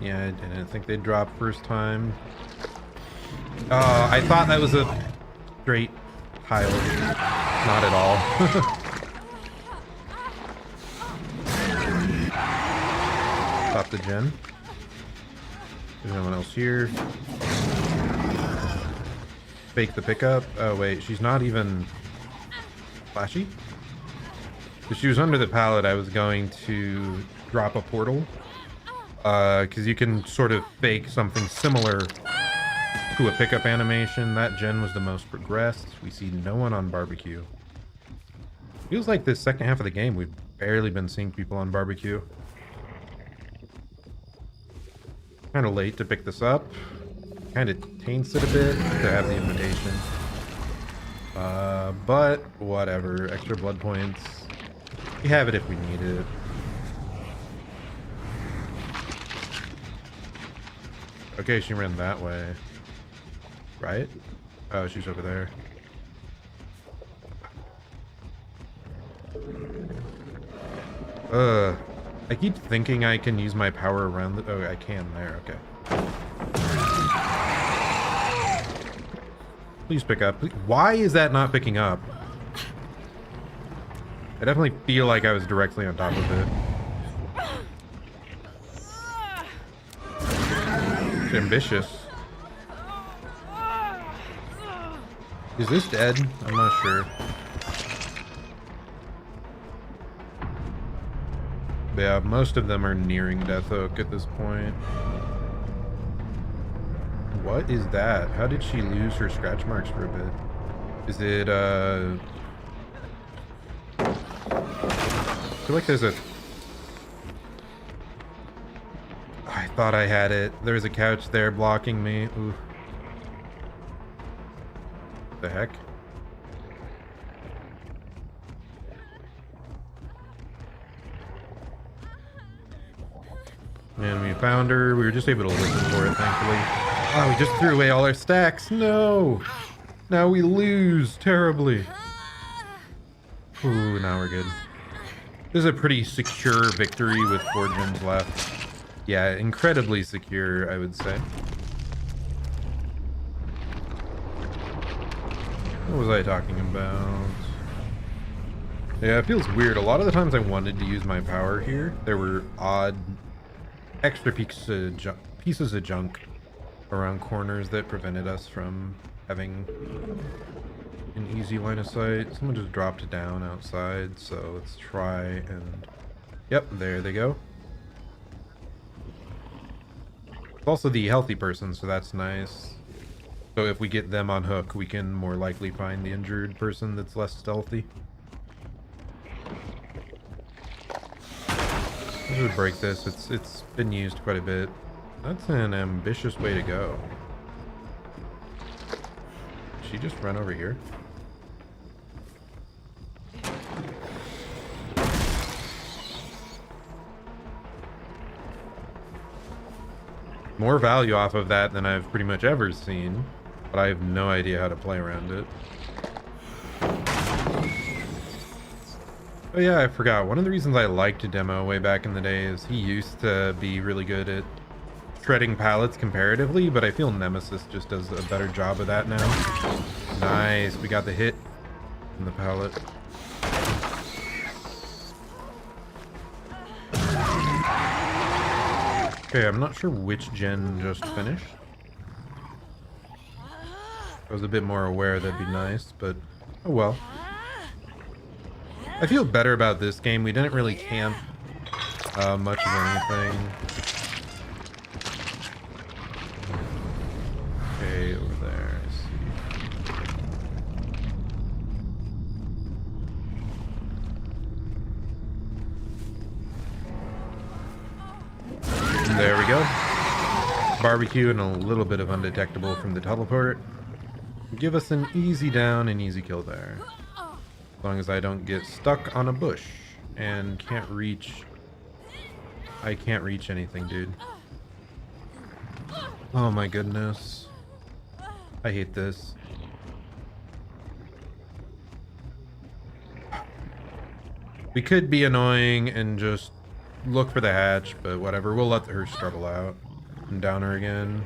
Yeah, I didn't think they'd drop first time. I thought that was a straight pile. Not at all. Stop the gen. There's no one else here. Fake the pickup. Oh wait, she's not even flashy. If she was under the pallet, I was going to drop a portal. Because you can sort of fake something similar to a pickup animation. That gen was the most progressed. We see no one on barbecue. Feels like this second half of the game, we've barely been seeing people on barbecue. Kind of late to pick this up. Kind of taints it a bit to have the invitation. But whatever. Extra blood points. We have it if we need it. Okay, she ran that way. Right? Oh, she's over there. I keep thinking I can use my power around the... Oh, I can there. Okay. Please pick up. Please. Why is that not picking up? I definitely feel like I was directly on top of it. It's ambitious. Is this dead? I'm not sure. But yeah, most of them are nearing Death Oak at this point. What is that? How did she lose her scratch marks for a bit? Is it, I feel like there's a... I thought I had it. There's a couch there blocking me. Ooh. What the heck? And we found her. We were just able to listen for it, thankfully. Oh, we just threw away all our stacks. No! Now we lose terribly. Ooh, now we're good. This is a pretty secure victory with 4 gens left. Yeah, incredibly secure, I would say. What was I talking about? Yeah, it feels weird. A lot of the times I wanted to use my power here, there were odd extra pieces of junk around corners that prevented us from having an easy line of sight. Someone just dropped down outside, so let's try and... Yep, there they go. It's also the healthy person, so that's nice. So if we get them on hook, we can more likely find the injured person that's less stealthy. Let's just break this. It's been used quite a bit. That's an ambitious way to go. Did she just run over here? More value off of that than I've pretty much ever seen, but I have no idea how to play around it. Oh yeah, I forgot. One of the reasons I liked Demo way back in the day is he used to be really good at shredding pallets comparatively, but I feel Nemesis just does a better job of that now. Nice, we got the hit in the pallet. Okay, I'm not sure which gen just finished. I was a bit more aware, that'd be nice, but oh well. I feel better about this game. We didn't really camp much of anything. Okay, over there, I see. There we go. Barbecue and a little bit of undetectable from the teleport. Give us an easy down and easy kill there. As long as I don't get stuck on a bush and can't reach... I can't reach anything, dude. Oh my goodness. I hate this. We could be annoying and just look for the hatch, but whatever. We'll let her struggle out. And down her again.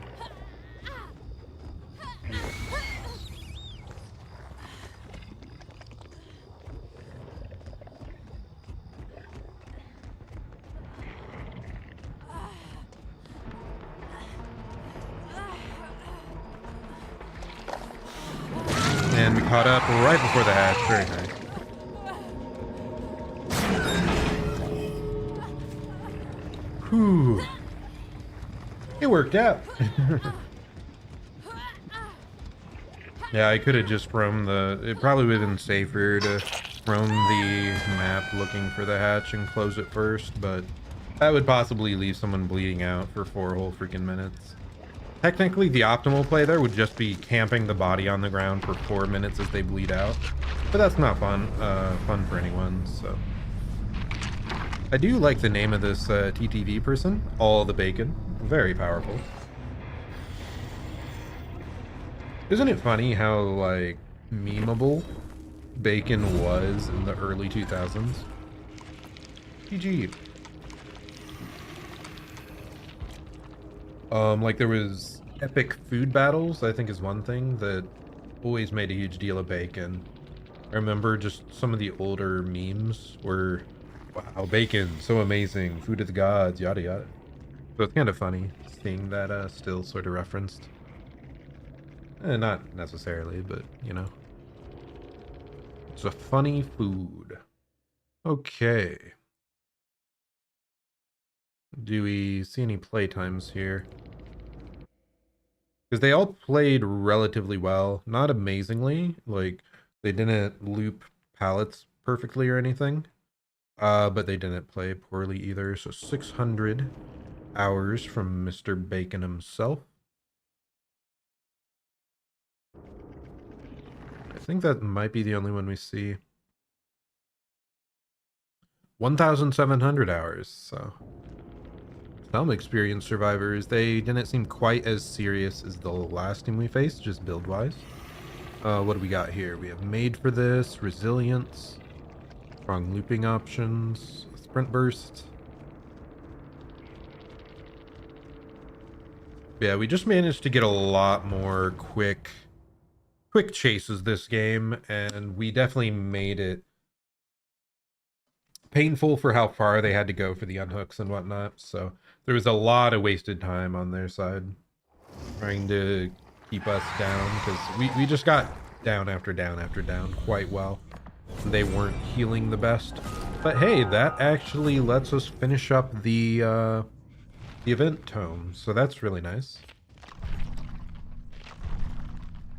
And we caught up right before the hatch. Very nice. Whew. It worked out. Yeah, I could have just roamed the... It probably would have been safer to roam the map looking for the hatch and close it first, but that would possibly leave someone bleeding out for 4 whole freaking minutes. Technically, the optimal play there would just be camping the body on the ground for 4 minutes as they bleed out. But that's not fun for anyone, so... I do like the name of this TTV person, All the Bacon. Very powerful. Isn't it funny how, like, memeable Bacon was in the early 2000s? GG. Like there was epic food battles, I think is one thing that always made a huge deal of Bacon. I remember just some of the older memes were, wow, Bacon, so amazing, food of the gods, yada yada. So it's kind of funny seeing that still sort of referenced. Not necessarily, but you know. It's a funny food. Okay. Do we see any playtimes here? Because they all played relatively well. Not amazingly. Like, they didn't loop pallets perfectly or anything. But they didn't play poorly either. So 600 hours from Mr. Bacon himself. I think that might be the only one we see. 1,700 hours, so... Some experienced survivors, they didn't seem quite as serious as the last team we faced, just build-wise. What do we got here? We have Made for This, Resilience, strong looping options, Sprint Burst. Yeah, we just managed to get a lot more quick chases this game, and we definitely made it painful for how far they had to go for the unhooks and whatnot, so there was a lot of wasted time on their side trying to keep us down, because we just got down after down after down quite well. They weren't healing the best. But hey, that actually lets us finish up the event tome, so that's really nice.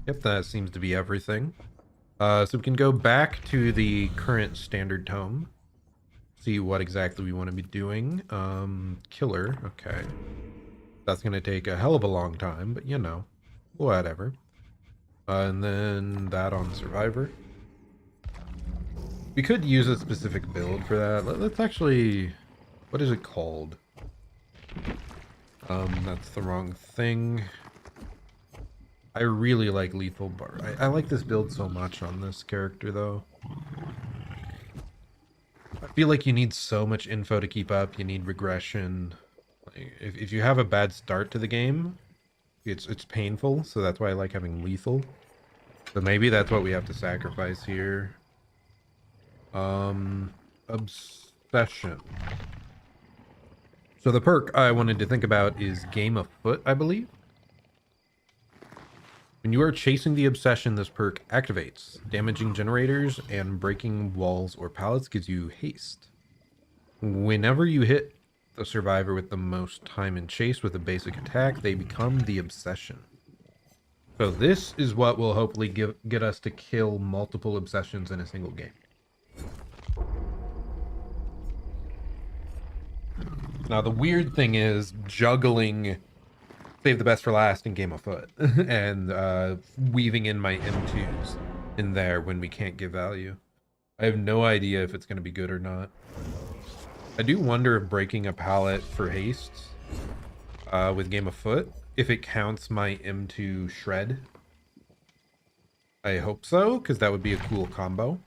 Yep, that seems to be everything. So we can go back to the current standard tome. See what exactly we want to be doing. Killer, okay. That's going to take a hell of a long time, but you know, whatever. And then that on Survivor. We could use a specific build for that. Let's actually... What is it called? That's the wrong thing. I really like Lethal Bar. I like this build so much on this character, though. I feel like you need so much info to keep up. You need regression. If you have a bad start to the game, it's painful, so that's why I like having lethal. But maybe that's what we have to sacrifice here. Obsession. So the perk I wanted to think about is Game Afoot, I believe. When you are chasing the obsession, this perk activates. Damaging generators and breaking walls or pallets gives you haste. Whenever you hit the survivor with the most time in chase with a basic attack, they become the obsession. So this is what will hopefully get us to kill multiple obsessions in a single game. Now the weird thing is juggling save the best for last in Game Afoot and weaving in my M2s in there when we can't give value. I have no idea if it's going to be good or not. I do wonder if breaking a pallet for haste with Game Afoot, if it counts my M2 shred. I hope so, because that would be a cool combo.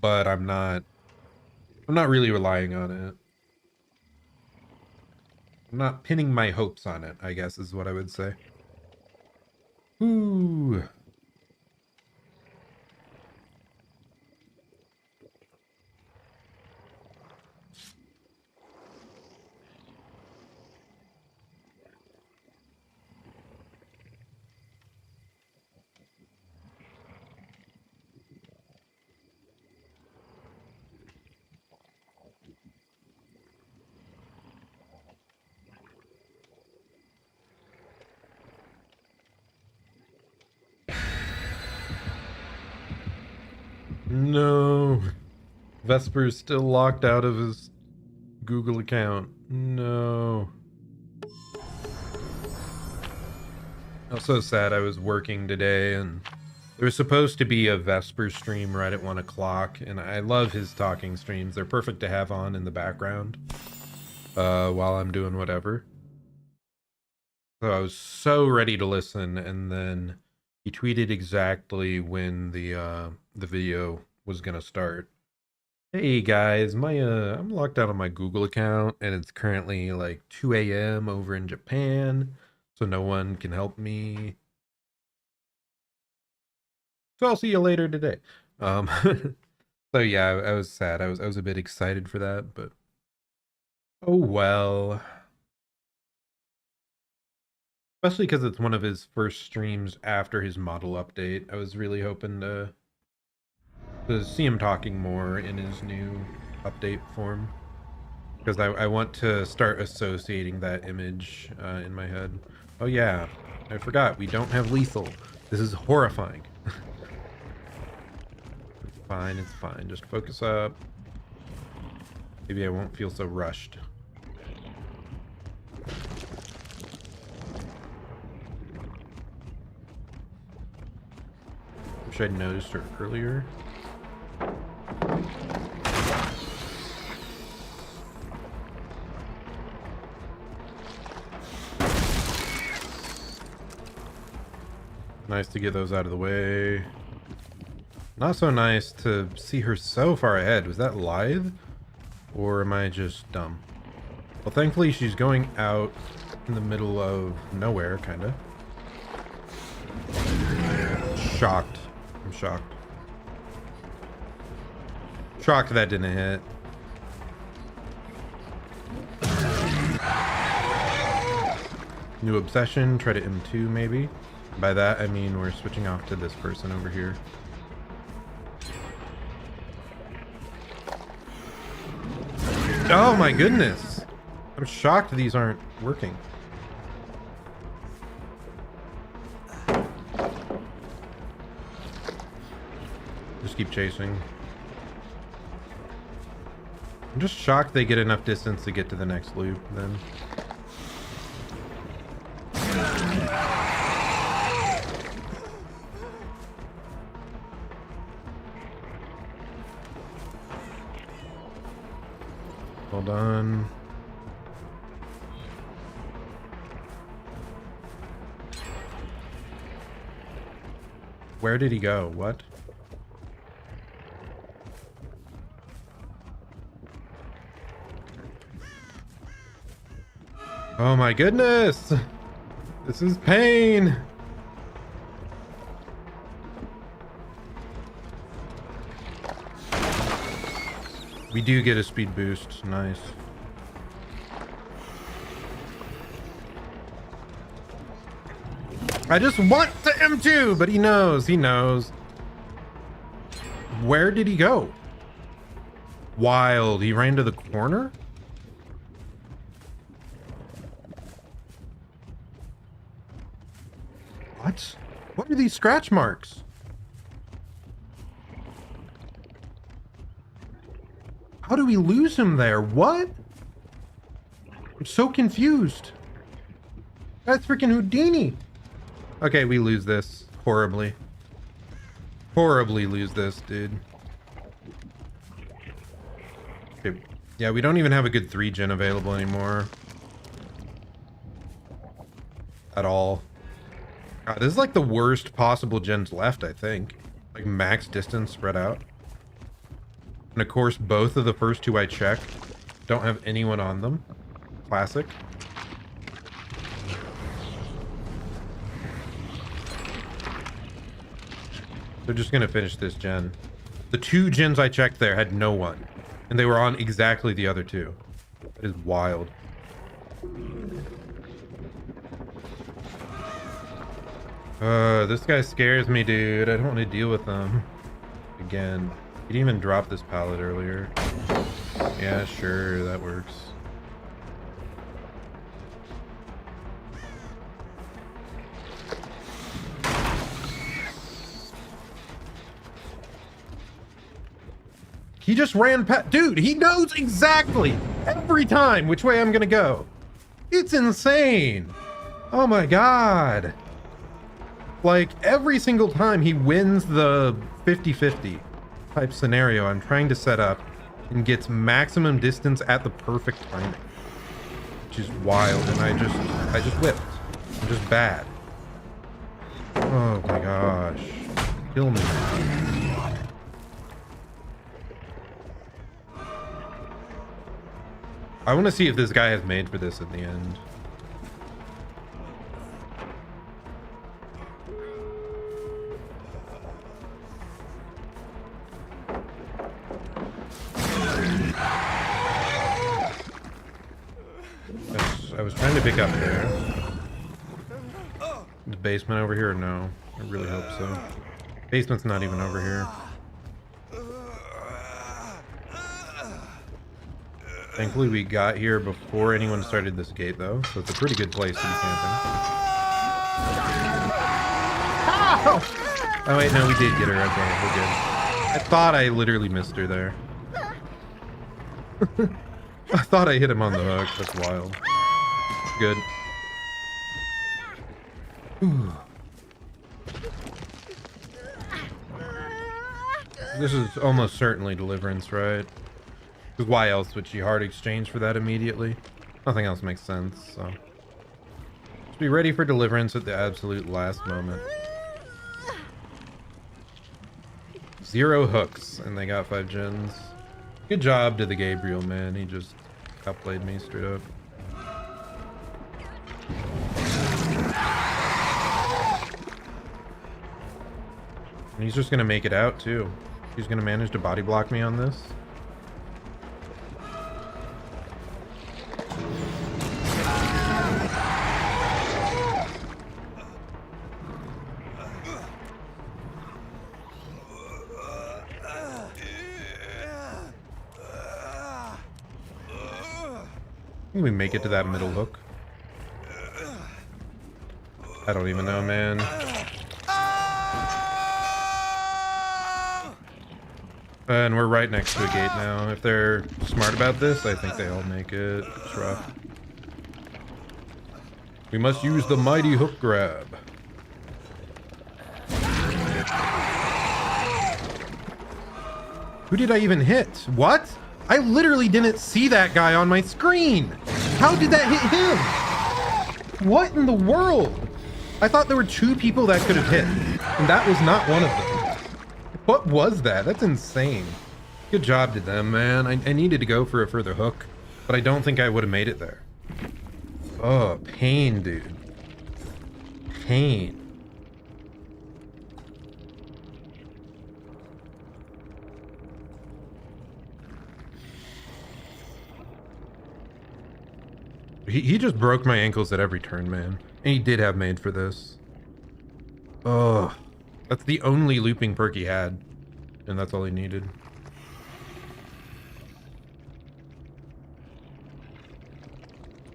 But I'm not really relying on it. I'm not pinning my hopes on it, I guess is what I would say. Ooh. No. Vesper's still locked out of his Google account. No. I was so sad. I was working today and there was supposed to be a Vesper stream right at 1 o'clock, and I love his talking streams. They're perfect to have on in the background while I'm doing whatever. So I was so ready to listen, and then he tweeted exactly when the video was gonna start. Hey guys, I'm locked out on my Google account, and it's currently like 2 a.m. over in Japan, so no one can help me. So I'll see you later today. So yeah, I was sad. I was a bit excited for that, but oh well. Especially because it's one of his first streams after his model update. I was really hoping to see him talking more in his new update form. Because I want to start associating that image in my head. Oh yeah, I forgot. We don't have lethal. This is horrifying. It's fine, it's fine. Just focus up. Maybe I won't feel so rushed. Wish I'd noticed her earlier. Nice to get those out of the way. Not so nice to see her so far ahead. Was that live? Or am I just dumb? Well, thankfully she's going out in the middle of nowhere, kinda. Shocked. I'm shocked. Shocked that didn't hit. New obsession, try to M2 maybe. By that, I mean we're switching off to this person over here. Oh my goodness! I'm shocked these aren't working. Just keep chasing. I'm just shocked they get enough distance to get to the next loop then. Hold on. Where did he go? What? Oh my goodness! This is pain! We do get a speed boost. Nice. I just want to M2, but he knows. He knows. Where did he go? Wild. He ran to the corner? What? What are these scratch marks? How do we lose him there? What? I'm so confused. That's freaking Houdini. Okay, we lose this. Horribly. Horribly lose this, dude. Okay. Yeah, we don't even have a good 3-gen available anymore. At all. God, this is like the worst possible gens left, I think. Like max distance spread out. And of course, both of the first two I checked don't have anyone on them. Classic. They're just gonna finish this gen. The 2 gens I checked there had no one. And they were on exactly the other 2. It is wild. This guy scares me, dude. I don't want to deal with him. Again. He didn't even drop this pallet earlier. Yeah, sure, that works. He just ran past. Dude, he knows exactly every time which way I'm gonna go. It's insane. Oh my god. Like, every single time he wins the 50-50 type scenario I'm trying to set up and gets maximum distance at the perfect timing. Which is wild, and I just whipped. I'm just bad. Oh my gosh. Kill me. I want to see if this guy has made for this at the end. I was trying to pick up there. The basement over here? No. I really hope so. Basement's not even over here. Thankfully we got here before anyone started this gate though, so it's a pretty good place to be camping. Oh wait, no, we did get her. Okay, we're good. I thought I literally missed her there. I thought I hit him on the hook. That's wild. Good. Ooh. This is almost certainly deliverance, right? Because why else would she hard exchange for that immediately? Nothing else makes sense, so. Just be ready for deliverance at the absolute last moment. 0 hooks, and they got 5 gens. Good job to the Gabriel, man. He just outplayed me straight up. And he's just gonna make it out too. He's gonna manage to body block me on this. Can we make it to that middle hook? I don't even know, man. And we're right next to a gate now. If they're smart about this, I think they all make it. It's rough. We must use the mighty hook grab. Who did I even hit? What? I literally didn't see that guy on my screen. How did that hit him? What in the world? I thought there were 2 people that could have hit, and that was not one of them. What was that? That's insane. Good job to them, man. I needed to go for a further hook, but I don't think I would have made it there. Oh, pain, dude. Pain. He just broke my ankles at every turn, man. And he did have made for this. Oh, that's the only looping perk he had. And that's all he needed.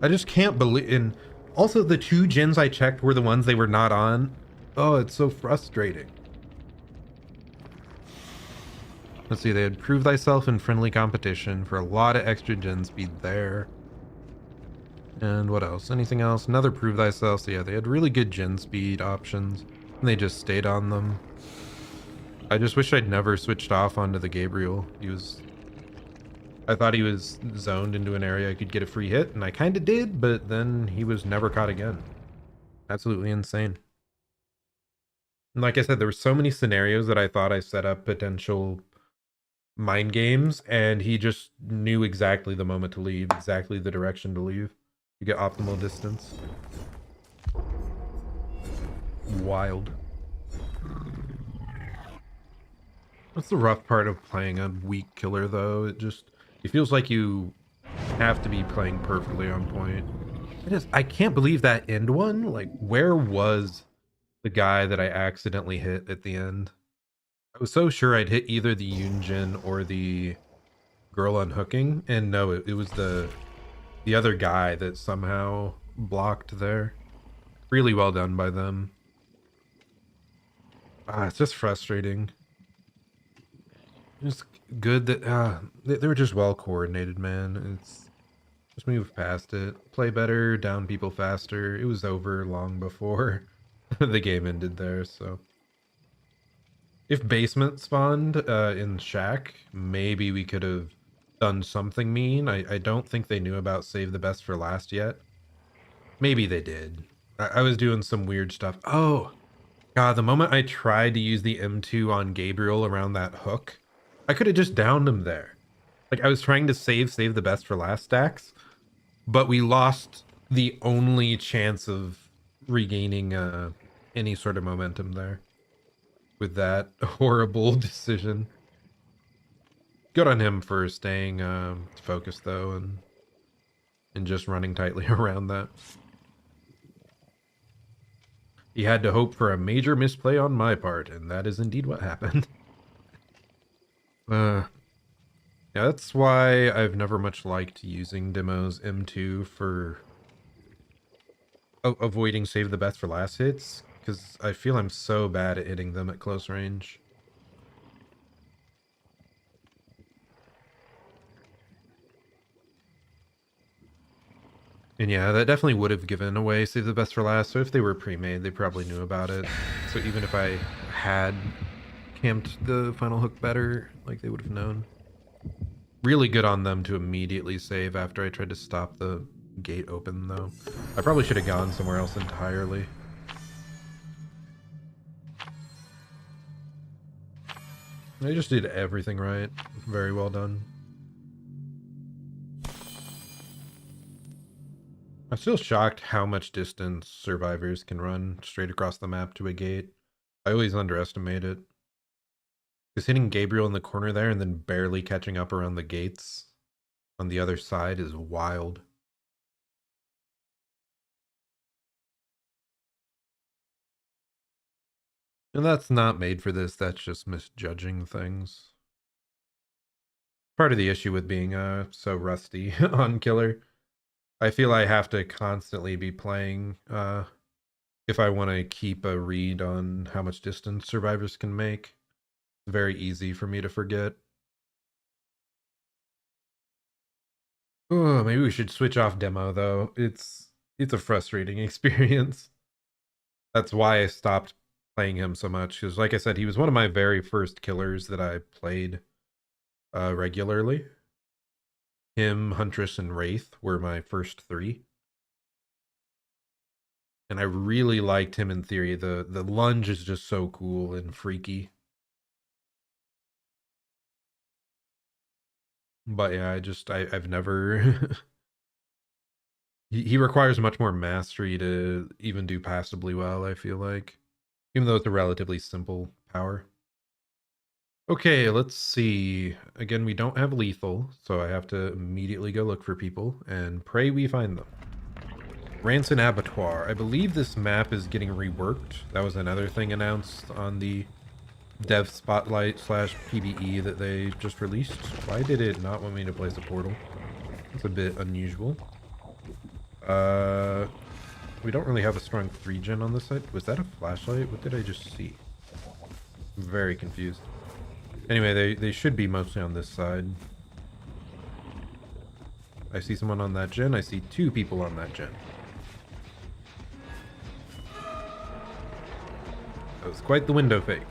I just can't believe... And also, the 2 gens I checked were the ones they were not on. Oh, it's so frustrating. Let's see, they had prove thyself in friendly competition for a lot of extra gen speed there. And what else? Anything else? Another prove thyself. So yeah, they had really good gen speed options, and they just stayed on them. I just wish I'd never switched off onto the Gabriel. I thought he was zoned into an area I could get a free hit, and I kind of did, but then he was never caught again. Absolutely insane. And like I said, there were so many scenarios that I thought I set up potential mind games, and he just knew exactly the moment to leave, exactly the direction to leave. You get optimal distance. Wild. That's the rough part of playing a weak killer, though. It feels like you have to be playing perfectly on point. I can't believe that end one. Like, where was the guy that I accidentally hit at the end? I was so sure I'd hit either the Yunjin or the girl unhooking, and no, it was the other guy that somehow blocked there. Really well done by them. It's just frustrating. It's good that they were just well coordinated, man. It's just move past it, play better, down people faster. It was over long before the game ended there. So if basement spawned in Shack, maybe we could have done something mean. I don't think they knew about save the best for last yet. Maybe they did. I was doing some weird stuff. Oh god, the moment I tried to use the M2 on Gabriel around that hook, I could have just downed him there. Like, I was trying to save the best for last stacks, but we lost the only chance of regaining any sort of momentum there with that horrible decision. Good on him for staying focused, though, and just running tightly around that. He had to hope for a major misplay on my part, and that is indeed what happened. Yeah, that's why I've never much liked using Demo's M2 for avoiding save the best for last hits, because I feel I'm so bad at hitting them at close range. And yeah, that definitely would have given away save the best for last, so if they were pre-made, they probably knew about it. So even if I had camped the final hook better, like, they would have known. Really good on them to immediately save after I tried to stop the gate open, though. I probably should have gone somewhere else entirely. I just did everything right. Very well done. I'm still shocked how much distance survivors can run straight across the map to a gate. I always underestimate it. Because hitting Gabriel in the corner there and then barely catching up around the gates on the other side is wild. And that's not made for this, that's just misjudging things. Part of the issue with being so rusty on killer. I feel I have to constantly be playing if I want to keep a read on how much distance survivors can make. It's very easy for me to forget. Oh, maybe we should switch off demo though. It's a frustrating experience. That's why I stopped playing him so much. Because like I said, he was one of my very first killers that I played regularly. Him, Huntress, and Wraith were my first three. And I really liked him in theory. The lunge is just so cool and freaky. But yeah, I've never he requires much more mastery to even do passably well, I feel like. Even though it's a relatively simple power. Okay, let's see. Again, we don't have lethal, so I have to immediately go look for people and pray we find them. Rancid Abattoir. I believe this map is getting reworked. That was another thing announced on the Dev Spotlight / PBE that they just released. Why did it not want me to place a portal? It's a bit unusual. We don't really have a strong 3-gen on this side. Was that a flashlight? What did I just see? I'm very confused. Anyway, they should be mostly on this side. I see someone on that gen. I see 2 people on that gen. That was quite the window fake.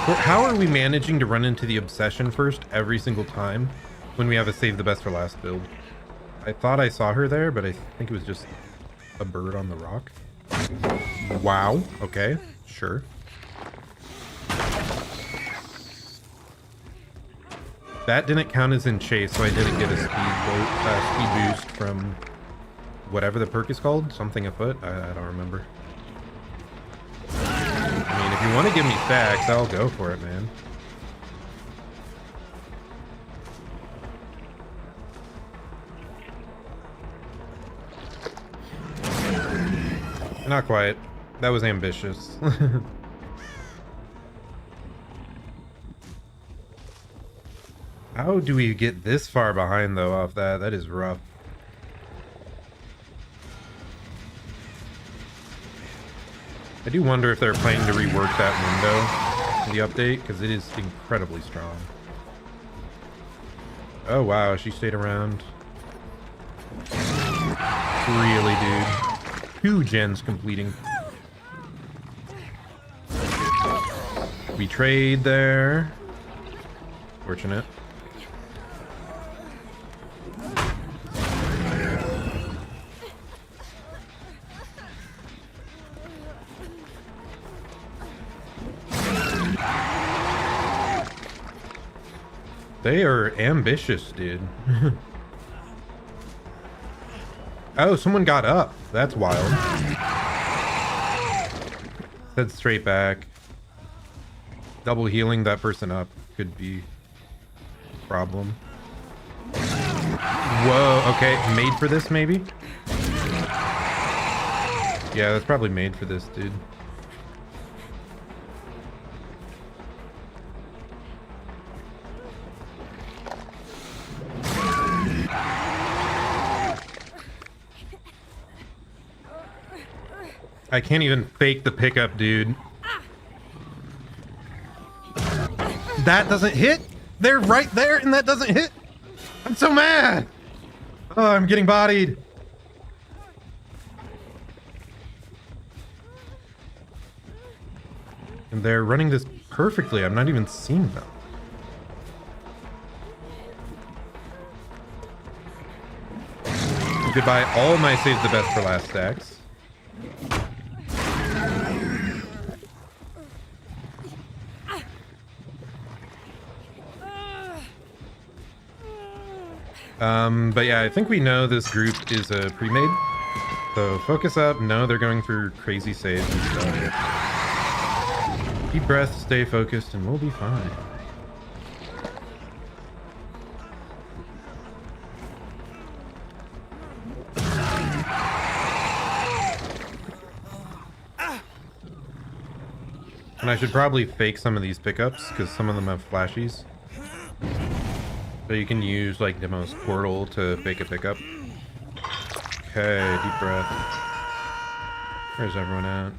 How are we managing to run into the obsession first every single time when we have a save the best for last build? I thought I saw her there, but I think it was just a bird on the rock. Wow. Okay. Sure. That didn't count as in chase, so I didn't get a speed boost from whatever the perk is called. Something afoot. I don't remember. I mean, if you want to give me stacks, I'll go for it, man. Not quite. That was ambitious. How do we get this far behind, though, off that? That is rough. I do wonder if they're planning to rework that window in the update, because it is incredibly strong. Oh, wow. She stayed around. Really, dude. 2 gens completing. We trade there. Fortunate. They are ambitious, dude. Oh, someone got up. That's wild. Head straight back. Double healing that person up could be a problem. Whoa, okay. Made for this, maybe? Yeah, that's probably made for this, dude. I can't even fake the pickup, dude. That doesn't hit? They're right there and that doesn't hit? I'm so mad! Oh, I'm getting bodied. And they're running this perfectly. I'm not even seeing them. Goodbye, all my saves the best for last stacks. But yeah, I think we know this group is a pre-made. So focus up. No, they're going for crazy saves and stuff. Deep breath, stay focused, and we'll be fine. And I should probably fake some of these pickups because some of them have flashies. So you can use like Demo's portal to fake a pickup. Okay, deep breath. Where's everyone at?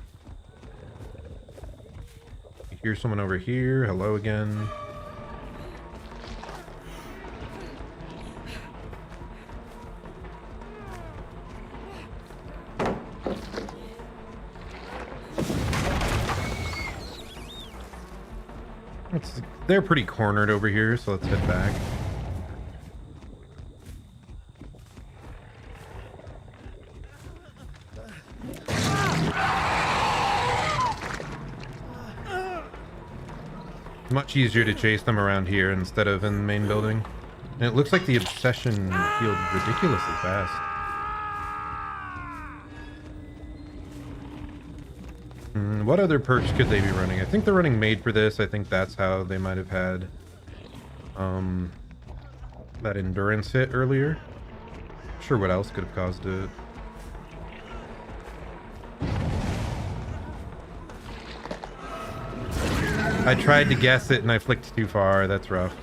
I hear someone over here. Hello again. They're pretty cornered over here, so let's head back. Much easier to chase them around here instead of in the main building. And it looks like the obsession healed ridiculously fast. What other perks could they be running? I think they're running made for this. I think that's how they might have had that endurance hit earlier. Not sure what else could have caused it. I tried to guess it and I flicked too far. That's rough.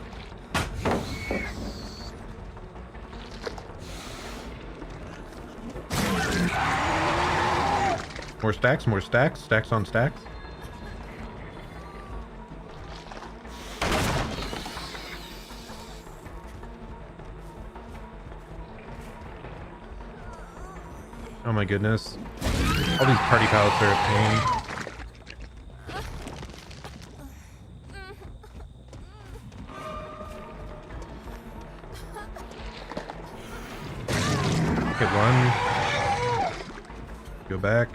More stacks, stacks on stacks. Oh my goodness. All these party pallets are a pain. Get one. Go back.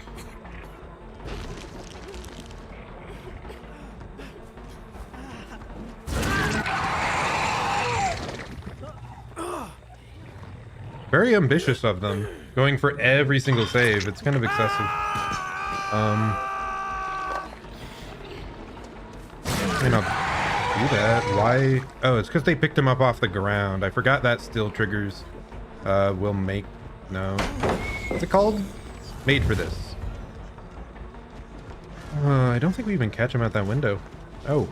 Very ambitious of them, going for every single save. It's kind of excessive. I mean, I'll do that. Why? Oh, it's because they picked him up off the ground. I forgot that still triggers. Will make... No. What's it called? Made for this. I don't think we even catch him at that window. Oh.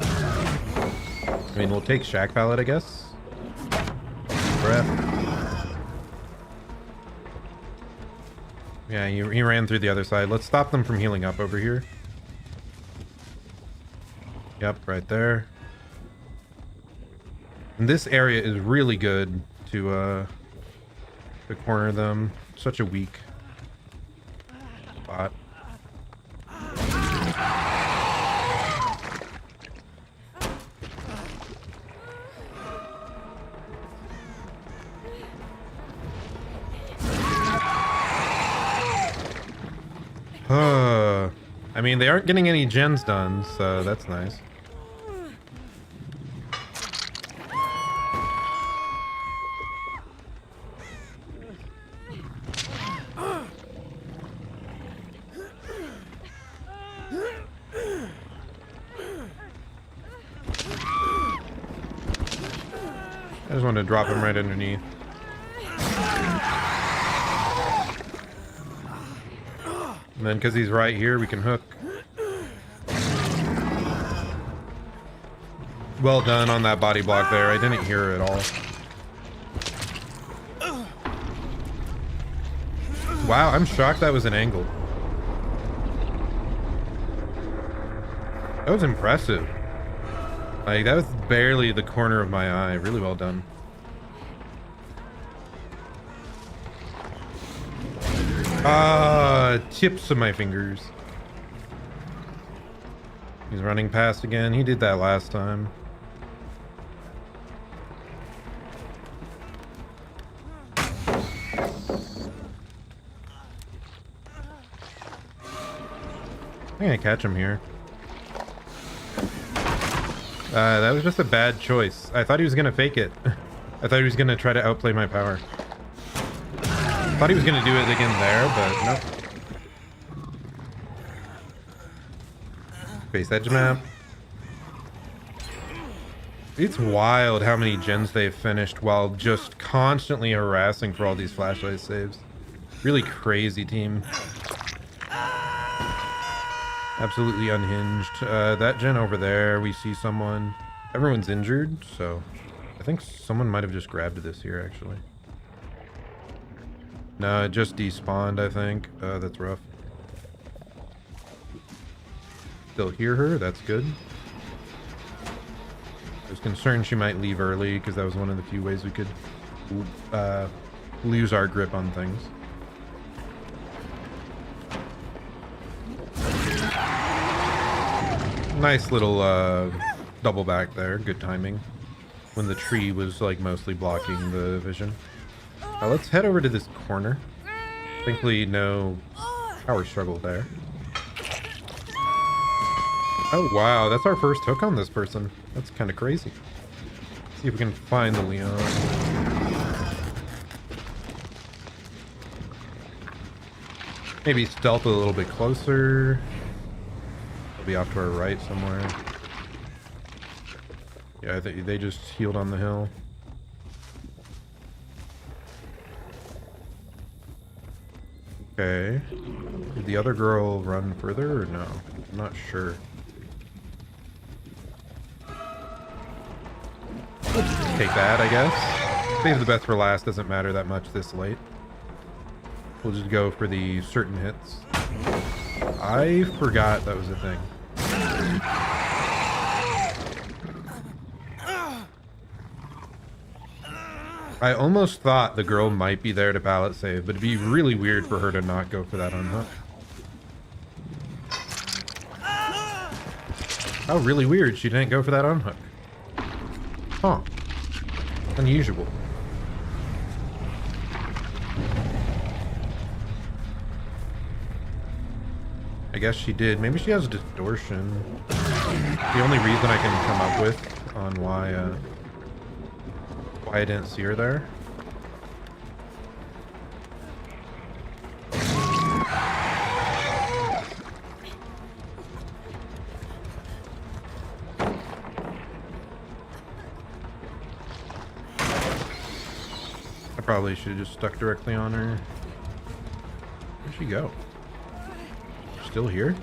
I mean, we'll take Shack Pallet, I guess. Breath. Yeah, he ran through the other side. Let's stop them from healing up over here. Yep, right there. And this area is really good to corner them. Such a weak spot. I mean, they aren't getting any gens done, so that's nice. I just wanted to drop him right underneath. And then because he's right here, we can hook. Well done on that body block there. I didn't hear her at all. Wow, I'm shocked that was an angle. That was impressive. Like, that was barely the corner of my eye. Really well done. Tips of my fingers. He's running past again. He did that last time. I'm gonna catch him here. That was just a bad choice. I thought he was gonna fake it. I thought he was gonna try to outplay my power. Thought he was gonna do it again there, but nope. Base edge map. It's wild how many gens they've finished while just constantly harassing for all these flashlight saves. Really crazy team. Absolutely unhinged. That gen over there, we see someone. Everyone's injured, so I think someone might have just grabbed this here, actually. No, it just despawned, I think. That's rough. Still hear her, that's good. I was concerned she might leave early, because that was one of the few ways we could lose our grip on things. Nice little double back there. Good timing. When the tree was like mostly blocking the vision. Let's head over to this corner. Thankfully, no power struggle there. Oh wow, that's our first hook on this person. That's kind of crazy. See if we can find the Leon. Maybe stealth a little bit closer. They'll be off to our right somewhere. Yeah, they just healed on the hill. Okay. Did the other girl run further or no? I'm not sure. Let's take that, I guess. Save the best for last, doesn't matter that much this late. We'll just go for the certain hits. I forgot that was a thing. I almost thought the girl might be there to pallet save, but it'd be really weird for her to not go for that unhook. Oh, really weird. She didn't go for that unhook. Huh. Unusual. I guess she did. Maybe she has distortion. The only reason I can come up with on why I didn't see her there. I probably should have just stuck directly on her. Where'd she go? Still here?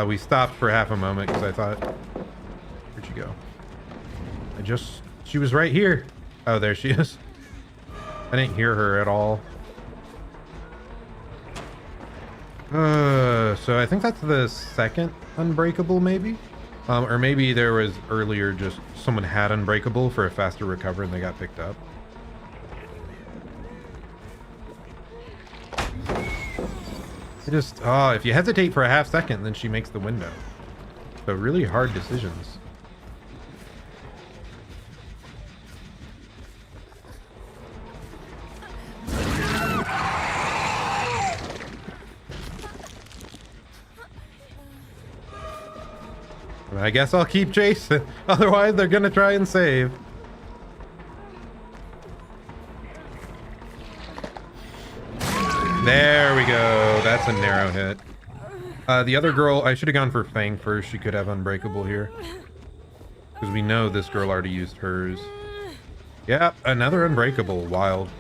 We stopped for half a moment because I thought, where'd she go? She was right here. Oh, there she is. I didn't hear her at all. So I think that's the second unbreakable, maybe? Or maybe there was earlier just someone had unbreakable for a faster recover and they got picked up. If you hesitate for a half second, then she makes the window. So really hard decisions. I guess I'll keep chasing. Otherwise, they're gonna try and save. There we go. That's a narrow hit. The other girl, I should have gone for Fang first. She could have unbreakable here. Because we know this girl already used hers. Yeah, another unbreakable. Wild.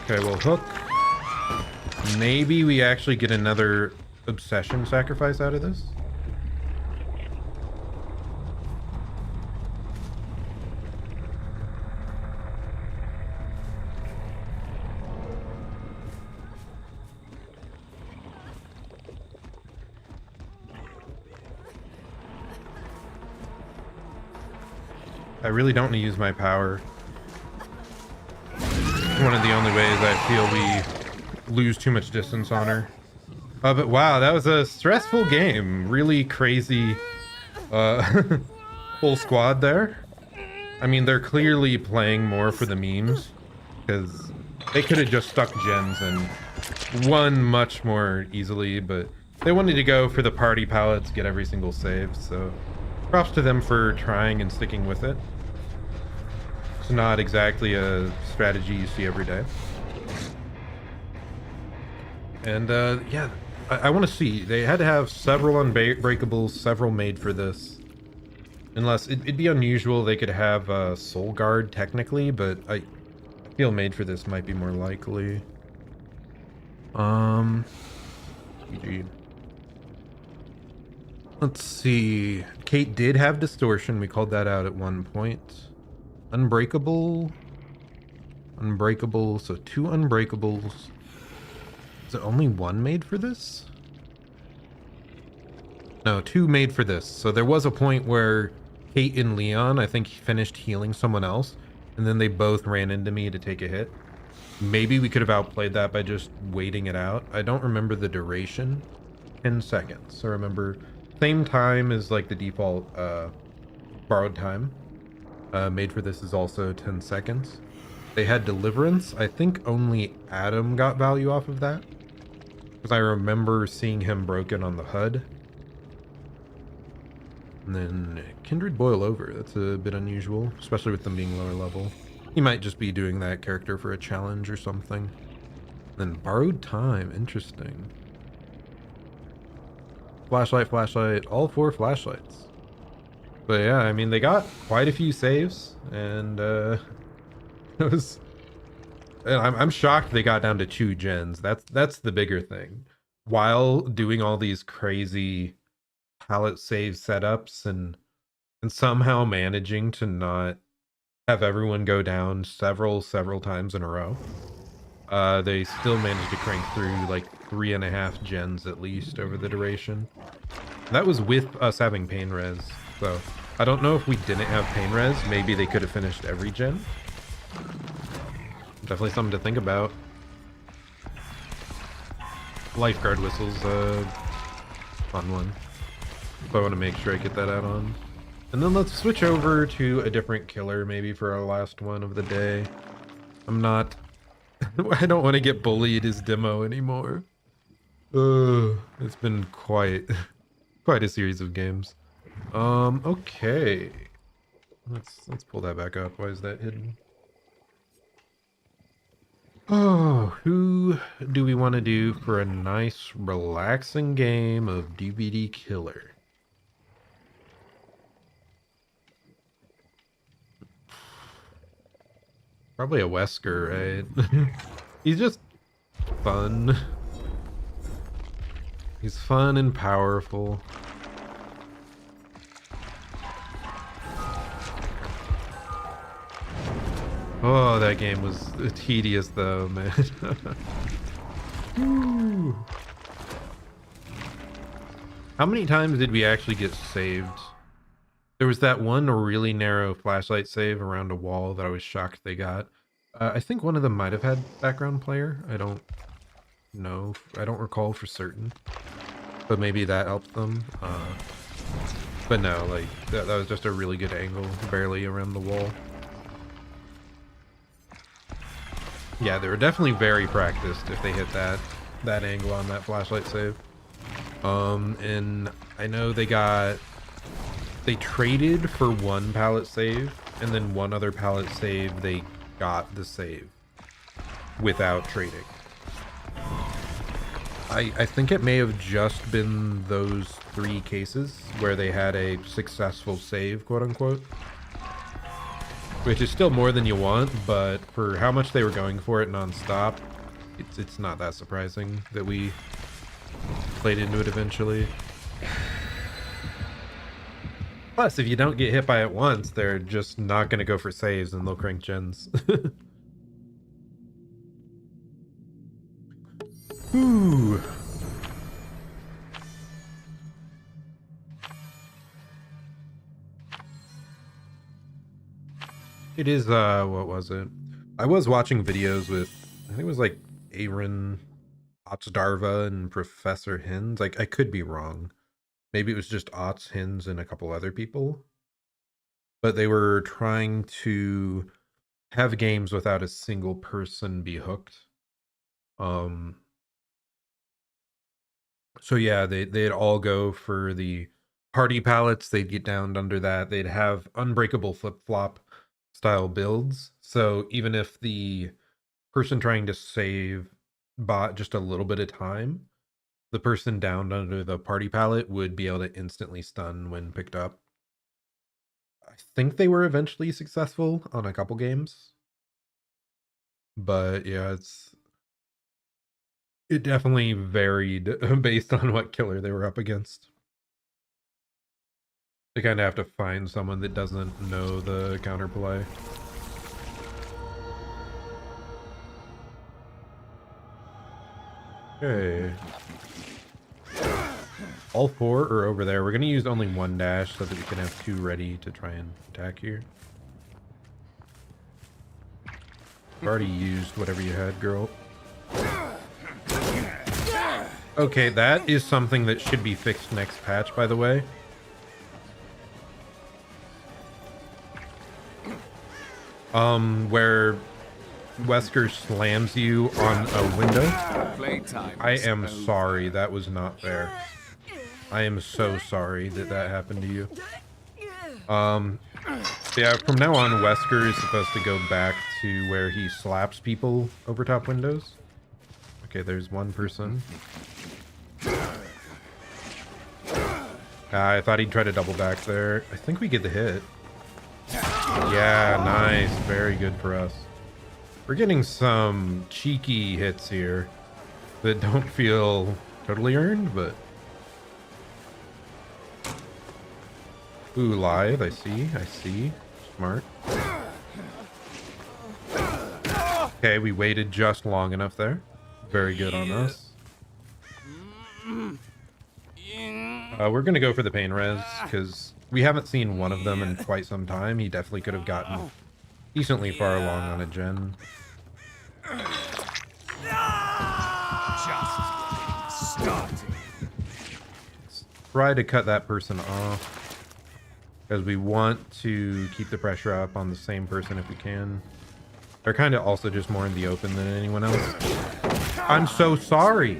Okay, well, hook. Maybe we actually get another obsession sacrifice out of this. I really don't need to use my power. One of the only ways I feel we lose too much distance on her. But wow, that was a stressful game. Really crazy full squad there. I mean, they're clearly playing more for the memes because they could have just stuck gens and won much more easily, but they wanted to go for the party pallets, get every single save, so props to them for trying and sticking with it. It's not exactly a strategy you see every day. And yeah, I want to see. They had to have several unbreakables, several made for this. Unless it'd be unusual they could have Soul Guard technically, but I feel made for this might be more likely. GG. Let's see. Kate did have distortion. We called that out at one point. Unbreakable. Unbreakable. So 2 unbreakables. Is it only 1 made for this? No, 2 made for this. So there was a point where Kate and Leon, I think, finished healing someone else, and then they both ran into me to take a hit. Maybe we could have outplayed that by just waiting it out. I don't remember the duration. 10 seconds. So remember, same time as like the default borrowed time. Made for this is also 10 seconds. They had deliverance. I think only Adam got value off of that, because I remember seeing him broken on the HUD. And then Kindred boil over. That's a bit unusual, especially with them being lower level. He might just be doing that character for a challenge or something. Then borrowed time. Interesting. Flashlight, flashlight, all 4 flashlights. But yeah, I mean, they got quite a few saves, and it was. I'm shocked they got down to 2 gens. That's the bigger thing. While doing all these crazy palette save setups and somehow managing to not have everyone go down several times in a row, they still managed to crank through like 3.5 gens at least over the duration. That was with us having pain res, so I don't know if we didn't have pain res, maybe they could have finished every gen. Definitely something to think about. Lifeguard whistle's a fun one, so I want to make sure I get that out on. And then let's switch over to a different killer maybe for our last one of the day. I'm not I don't want to get bullied as demo anymore. It's been quite a series of games. Okay. Let's pull that back up. Why is that hidden? Oh, who do we want to do for a nice relaxing game of DBD killer? Probably a Wesker, right? He's just fun. He's fun and powerful. Oh, that game was tedious though, man. How many times did we actually get saved? There was that one really narrow flashlight save around a wall that I was shocked they got. I think one of them might have had background player. I don't know. I don't recall for certain. But maybe that helped them. But no, like, that was just a really good angle, barely around the wall. Yeah, they were definitely very practiced if they hit that angle on that flashlight save. And I know they traded for 1 pallet save, and then 1 other pallet save they got the save without trading. I think it may have just been those 3 cases where they had a successful save, quote unquote. Which is still more than you want, but for how much they were going for it nonstop, it's not that surprising that we played into it eventually. Plus, if you don't get hit by it once, they're just not going to go for saves and they'll crank gens. Ooh. It is, what was it? I was watching videos with, I think it was like Aaron, Otsdarva, and Professor Hins. Like, I could be wrong. Maybe it was just Ots, Hins, and a couple other people. But they were trying to have games without a single person be hooked. So yeah, they'd all go for the party pallets. They'd get down under that. They'd have unbreakable flip-flop style builds. So even if the person trying to save bought just a little bit of time, the person down under the party pallet would be able to instantly stun when picked up. I think they were eventually successful on a couple games. But yeah, It definitely varied based on what killer they were up against. They kind of have to find someone that doesn't know the counterplay. Okay. All four are over there. We're going to use only one dash so that we can have two ready to try and attack here. You've already used whatever you had, girl. Okay, that is something that should be fixed next patch, by the way. Where Wesker slams you on a window. I am sorry, that was not fair. I am so sorry that that happened to you. Yeah, from now on, Wesker is supposed to go back to where he slaps people over top windows. Okay, there's one person. I thought he'd try to double back there. I think we get the hit. Yeah, nice. Very good for us. We're getting some cheeky hits here that don't feel totally earned, but... Ooh, live. I see. Smart. Okay, we waited just long enough there. Very good on us. We're gonna go for the pain res, because we haven't seen one of them in quite some time. He definitely could have gotten decently far along on a gen. Just starting. Let's try to cut that person off, because we want to keep the pressure up on the same person if we can. They're kind of also just more in the open than anyone else. I'm so sorry.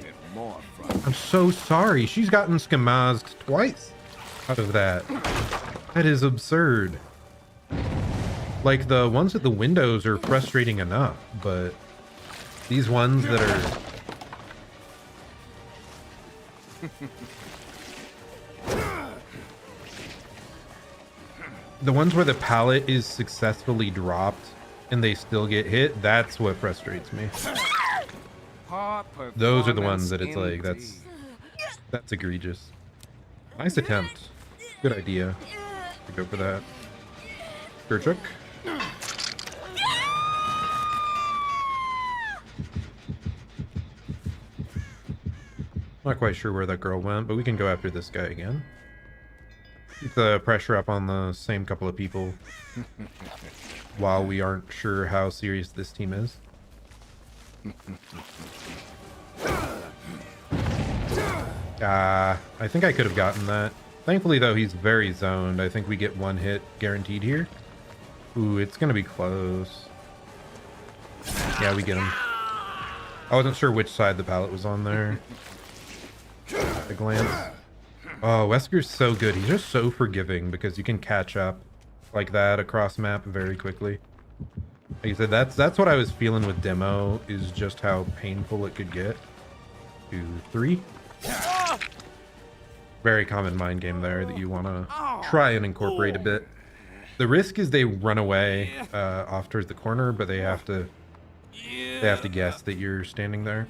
I'm so sorry. She's gotten schemazed twice out of that. That is absurd. Like, the ones at the windows are frustrating enough, but these ones that are... The ones where the pallet is successfully dropped and they still get hit, that's what frustrates me. Those are the ones that it's like, that's egregious. Nice attempt. Good idea to go for that. Kerchuk. Not quite sure where that girl went, but we can go after this guy again. Keep the pressure up on the same couple of people while we aren't sure how serious this team is. I think I could have gotten that. Thankfully, though, he's very zoned. I think we get one hit guaranteed here. Ooh, it's going to be close. Yeah, we get him. I wasn't sure which side the pallet was on there. At a glance. Oh, Wesker's so good. He's just so forgiving because you can catch up like that across map very quickly. Like I said, that's what I was feeling with demo, is just how painful it could get. 2, 3. Very common mind game there that you want to try and incorporate a bit. The risk is they run away off towards the corner, but they have to guess that you're standing there.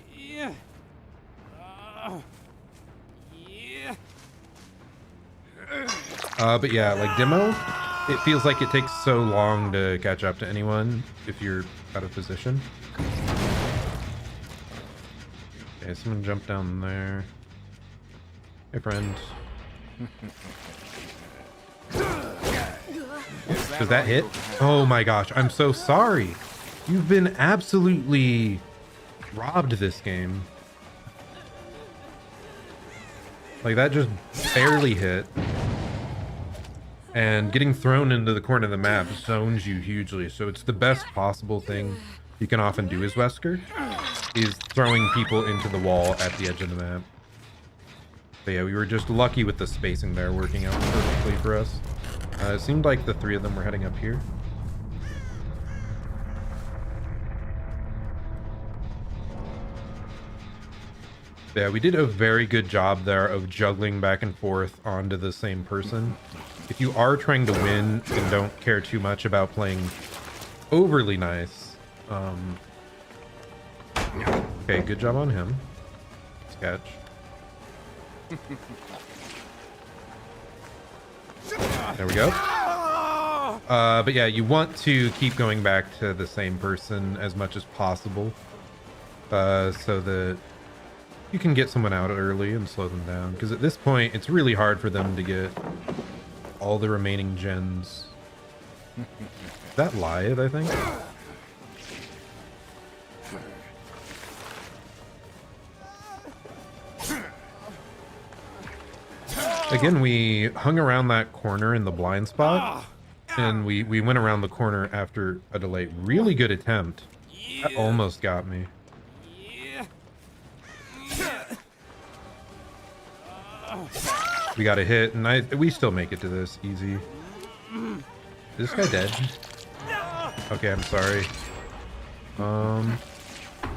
But yeah, like demo, it feels like it takes so long to catch up to anyone if you're out of position. Okay, someone jump down there. Hey, friend. Does that hit? Oh my gosh, I'm so sorry. You've been absolutely robbed this game. Like, that just barely hit. And getting thrown into the corner of the map zones you hugely. So it's the best possible thing you can often do as Wesker, is throwing people into the wall at the edge of the map. But yeah, we were just lucky with the spacing there working out perfectly for us. It seemed like the 3 of them were heading up here. Yeah, we did a very good job there of juggling back and forth onto the same person. If you are trying to win and don't care too much about playing overly nice, okay, good job on him. catch. There we go. But yeah, you want to keep going back to the same person as much as possible, so that you can get someone out early and slow them down. Because at this point, it's really hard for them to get all the remaining gens. Is that Lyeth, I think? Again, we hung around that corner in the blind spot, and we went around the corner after a delay. Really good attempt. That almost got me. We got a hit, and we still make it to this easy. Is this guy dead? Okay, I'm sorry.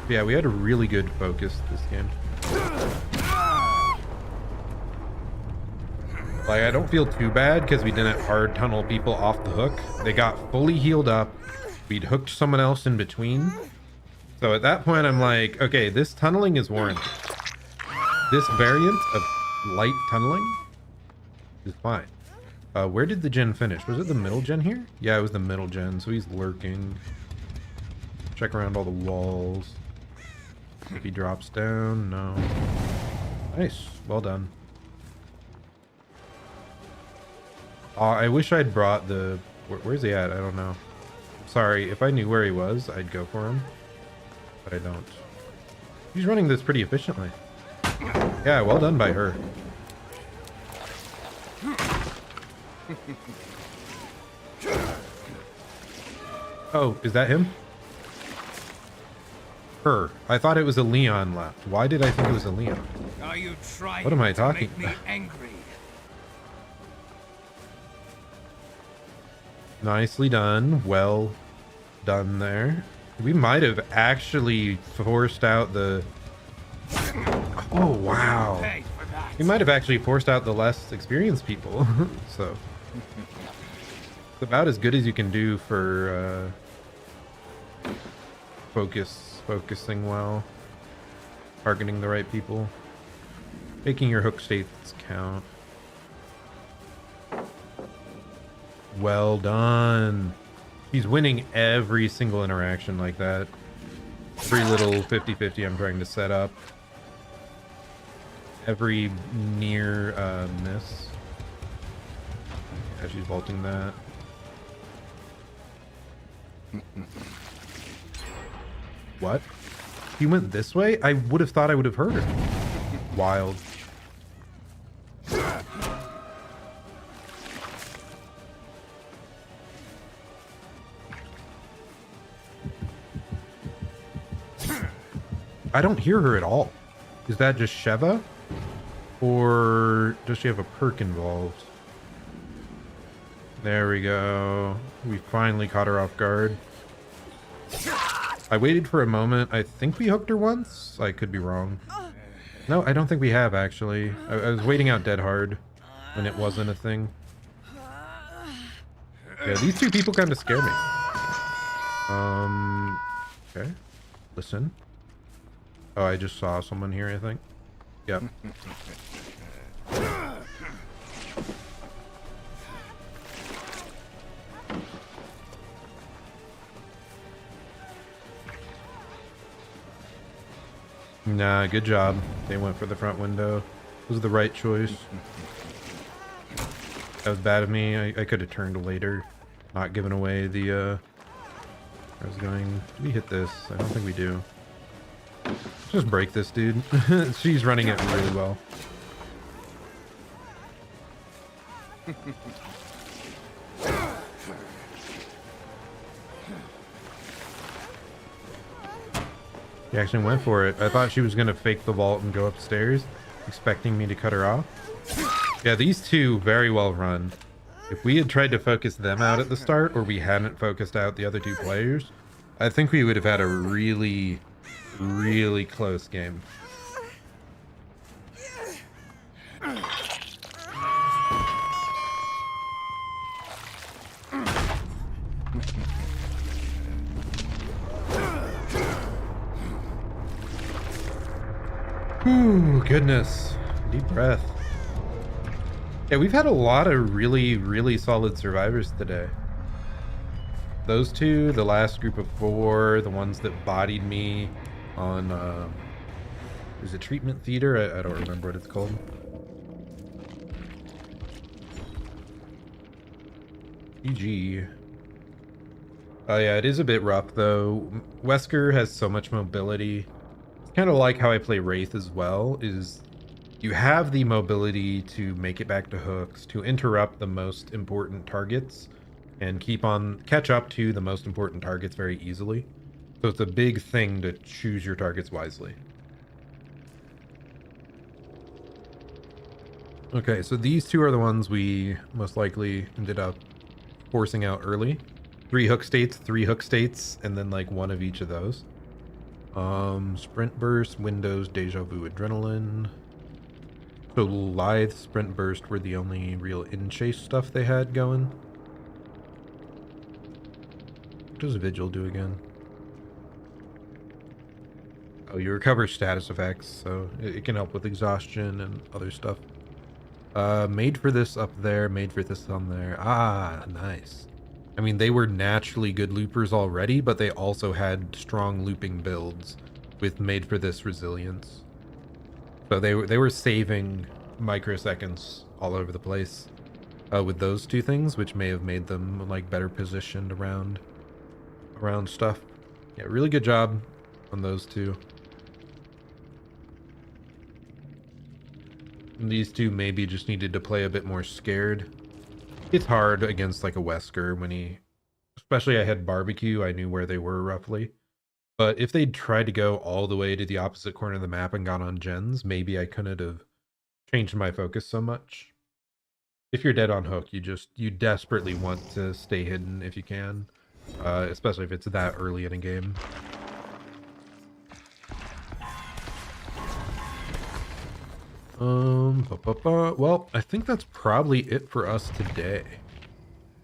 Yeah, we had a really good focus this game. Like, I don't feel too bad because we didn't hard tunnel people off the hook. They got fully healed up. We'd hooked someone else in between. So at that point, I'm like, okay, this tunneling is warranted. This variant of light tunneling is fine. Where did the gen finish? Was it the middle gen here? Yeah, it was the middle gen, so he's lurking. Check around all the walls. If he drops down, no. Nice, well done. I wish I'd brought the... Where's he at? I don't know. Sorry, if I knew where he was, I'd go for him. But I don't. He's running this pretty efficiently. Yeah, well done by her. Oh, is that him? Her. I thought it was a Leon left. Why did I think it was a Leon? Are you trying what am I talking to make me angry? Nicely done. Well done there. We might have actually forced out the... Oh, wow. We might have actually forced out the less experienced people. So it's about as good as you can do for focusing well, targeting the right people, making your hook states count. Well done. He's winning every single interaction like that. Every little 50-50 I'm trying to set up. Every near miss. Yeah, she's vaulting that. What? He went this way? I would have thought I would have heard her. Wild. I don't hear her at all. Is that just Sheva? Or does she have a perk involved? There we go. We finally caught her off guard. I waited for a moment. I think we hooked her once. I could be wrong. No, I don't think we have, actually. I was waiting out dead hard when it wasn't a thing. Yeah, these two people kind of scare me. Okay. Listen. Oh, I just saw someone here, I think. Yep. Nah, good job. They went for the front window. It was the right choice. That was bad of me. I could have turned later. Not giving away the, I was going... Do we hit this? I don't think we do. Just break this dude. She's running it really well. He actually went for it. I thought she was going to fake the vault and go upstairs, expecting me to cut her off. Yeah, these two very well run. If we had tried to focus them out at the start, or we hadn't focused out the other two players, I think we would have had a really close game. Ooh, goodness. Deep breath. Yeah, we've had a lot of really, really solid survivors today. Those two, the last group of 4, the ones that bodied me on, is it Treatment Theater? I don't remember what it's called. GG. Oh yeah, it is a bit rough though. Wesker has so much mobility. It's kind of like how I play Wraith as well, is you have the mobility to make it back to hooks, to interrupt the most important targets, and catch up to the most important targets very easily. So it's a big thing to choose your targets wisely. Okay, so these two are the ones we most likely ended up forcing out early. 3 hook states, and then like one of each of those. Sprint burst, windows, deja vu, adrenaline. So lithe, sprint burst were the only real in-chase stuff they had going. What does vigil do again? Oh, you recover status effects, so it can help with exhaustion and other stuff. Made for this up there, made for this on there. Ah, nice. I mean, they were naturally good loopers already, but they also had strong looping builds with made for this resilience. So they were saving microseconds all over the place with those two things, which may have made them like better positioned around stuff. Yeah, really good job on those two. And these two maybe just needed to play a bit more scared. It's hard against like a Wesker when especially I had barbecue, I knew where they were roughly. But if they'd tried to go all the way to the opposite corner of the map and got on gens, maybe I couldn't have changed my focus so much. If you're dead on hook, you desperately want to stay hidden if you can, especially if it's that early in a game. Well, I think that's probably it for us today.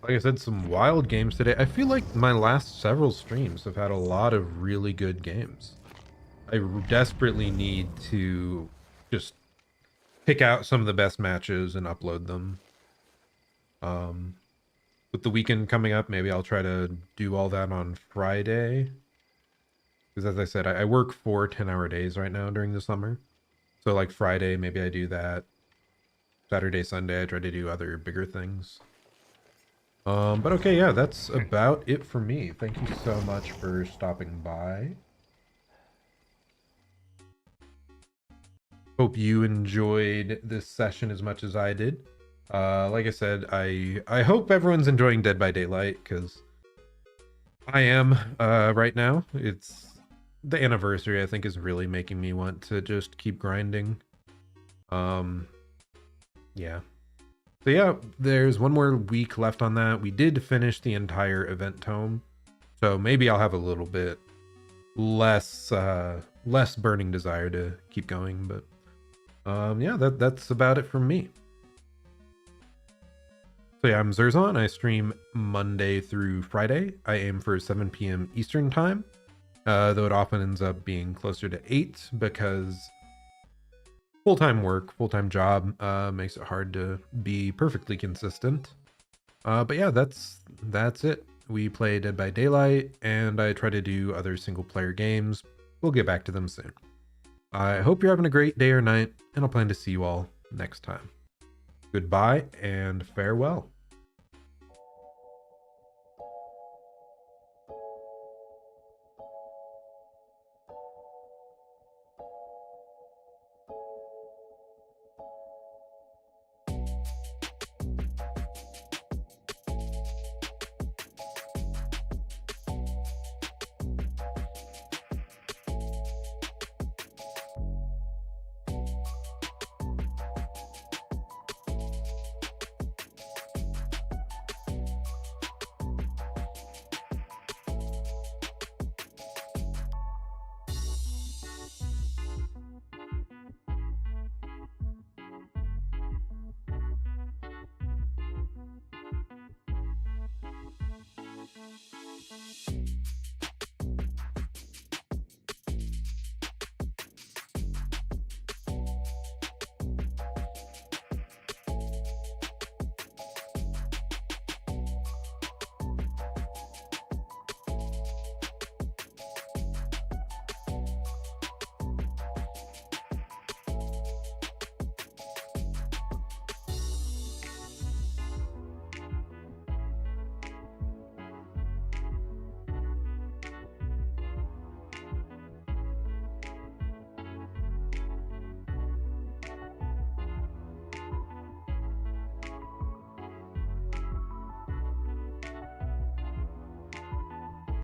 Like I said, some wild games today. I feel like my last several streams have had a lot of really good games. I desperately need to just pick out some of the best matches and upload them. With the weekend coming up, maybe I'll try to do all that on Friday. Because as I said, I work 4 10-hour days right now during the summer. So like Friday, maybe I do that. Saturday, Sunday, I try to do other bigger things. But okay, yeah, that's about it for me. Thank you so much for stopping by. Hope you enjoyed this session as much as I did. Like I said, I hope everyone's enjoying Dead by Daylight, because I am right now. It's the anniversary, I think, is really making me want to just keep grinding. Yeah. So yeah, there's one more week left on that. We did finish the entire event tome, so maybe I'll have a little bit less burning desire to keep going, but yeah, that's about it from me. So yeah, I'm Zerzon. I stream Monday through Friday. I aim for 7 p.m. Eastern time, though it often ends up being closer to 8 because full-time work, full-time job makes it hard to be perfectly consistent. But yeah, that's it. We play Dead by Daylight, and I try to do other single-player games. We'll get back to them soon. I hope you're having a great day or night, and I'll plan to see you all next time. Goodbye and farewell.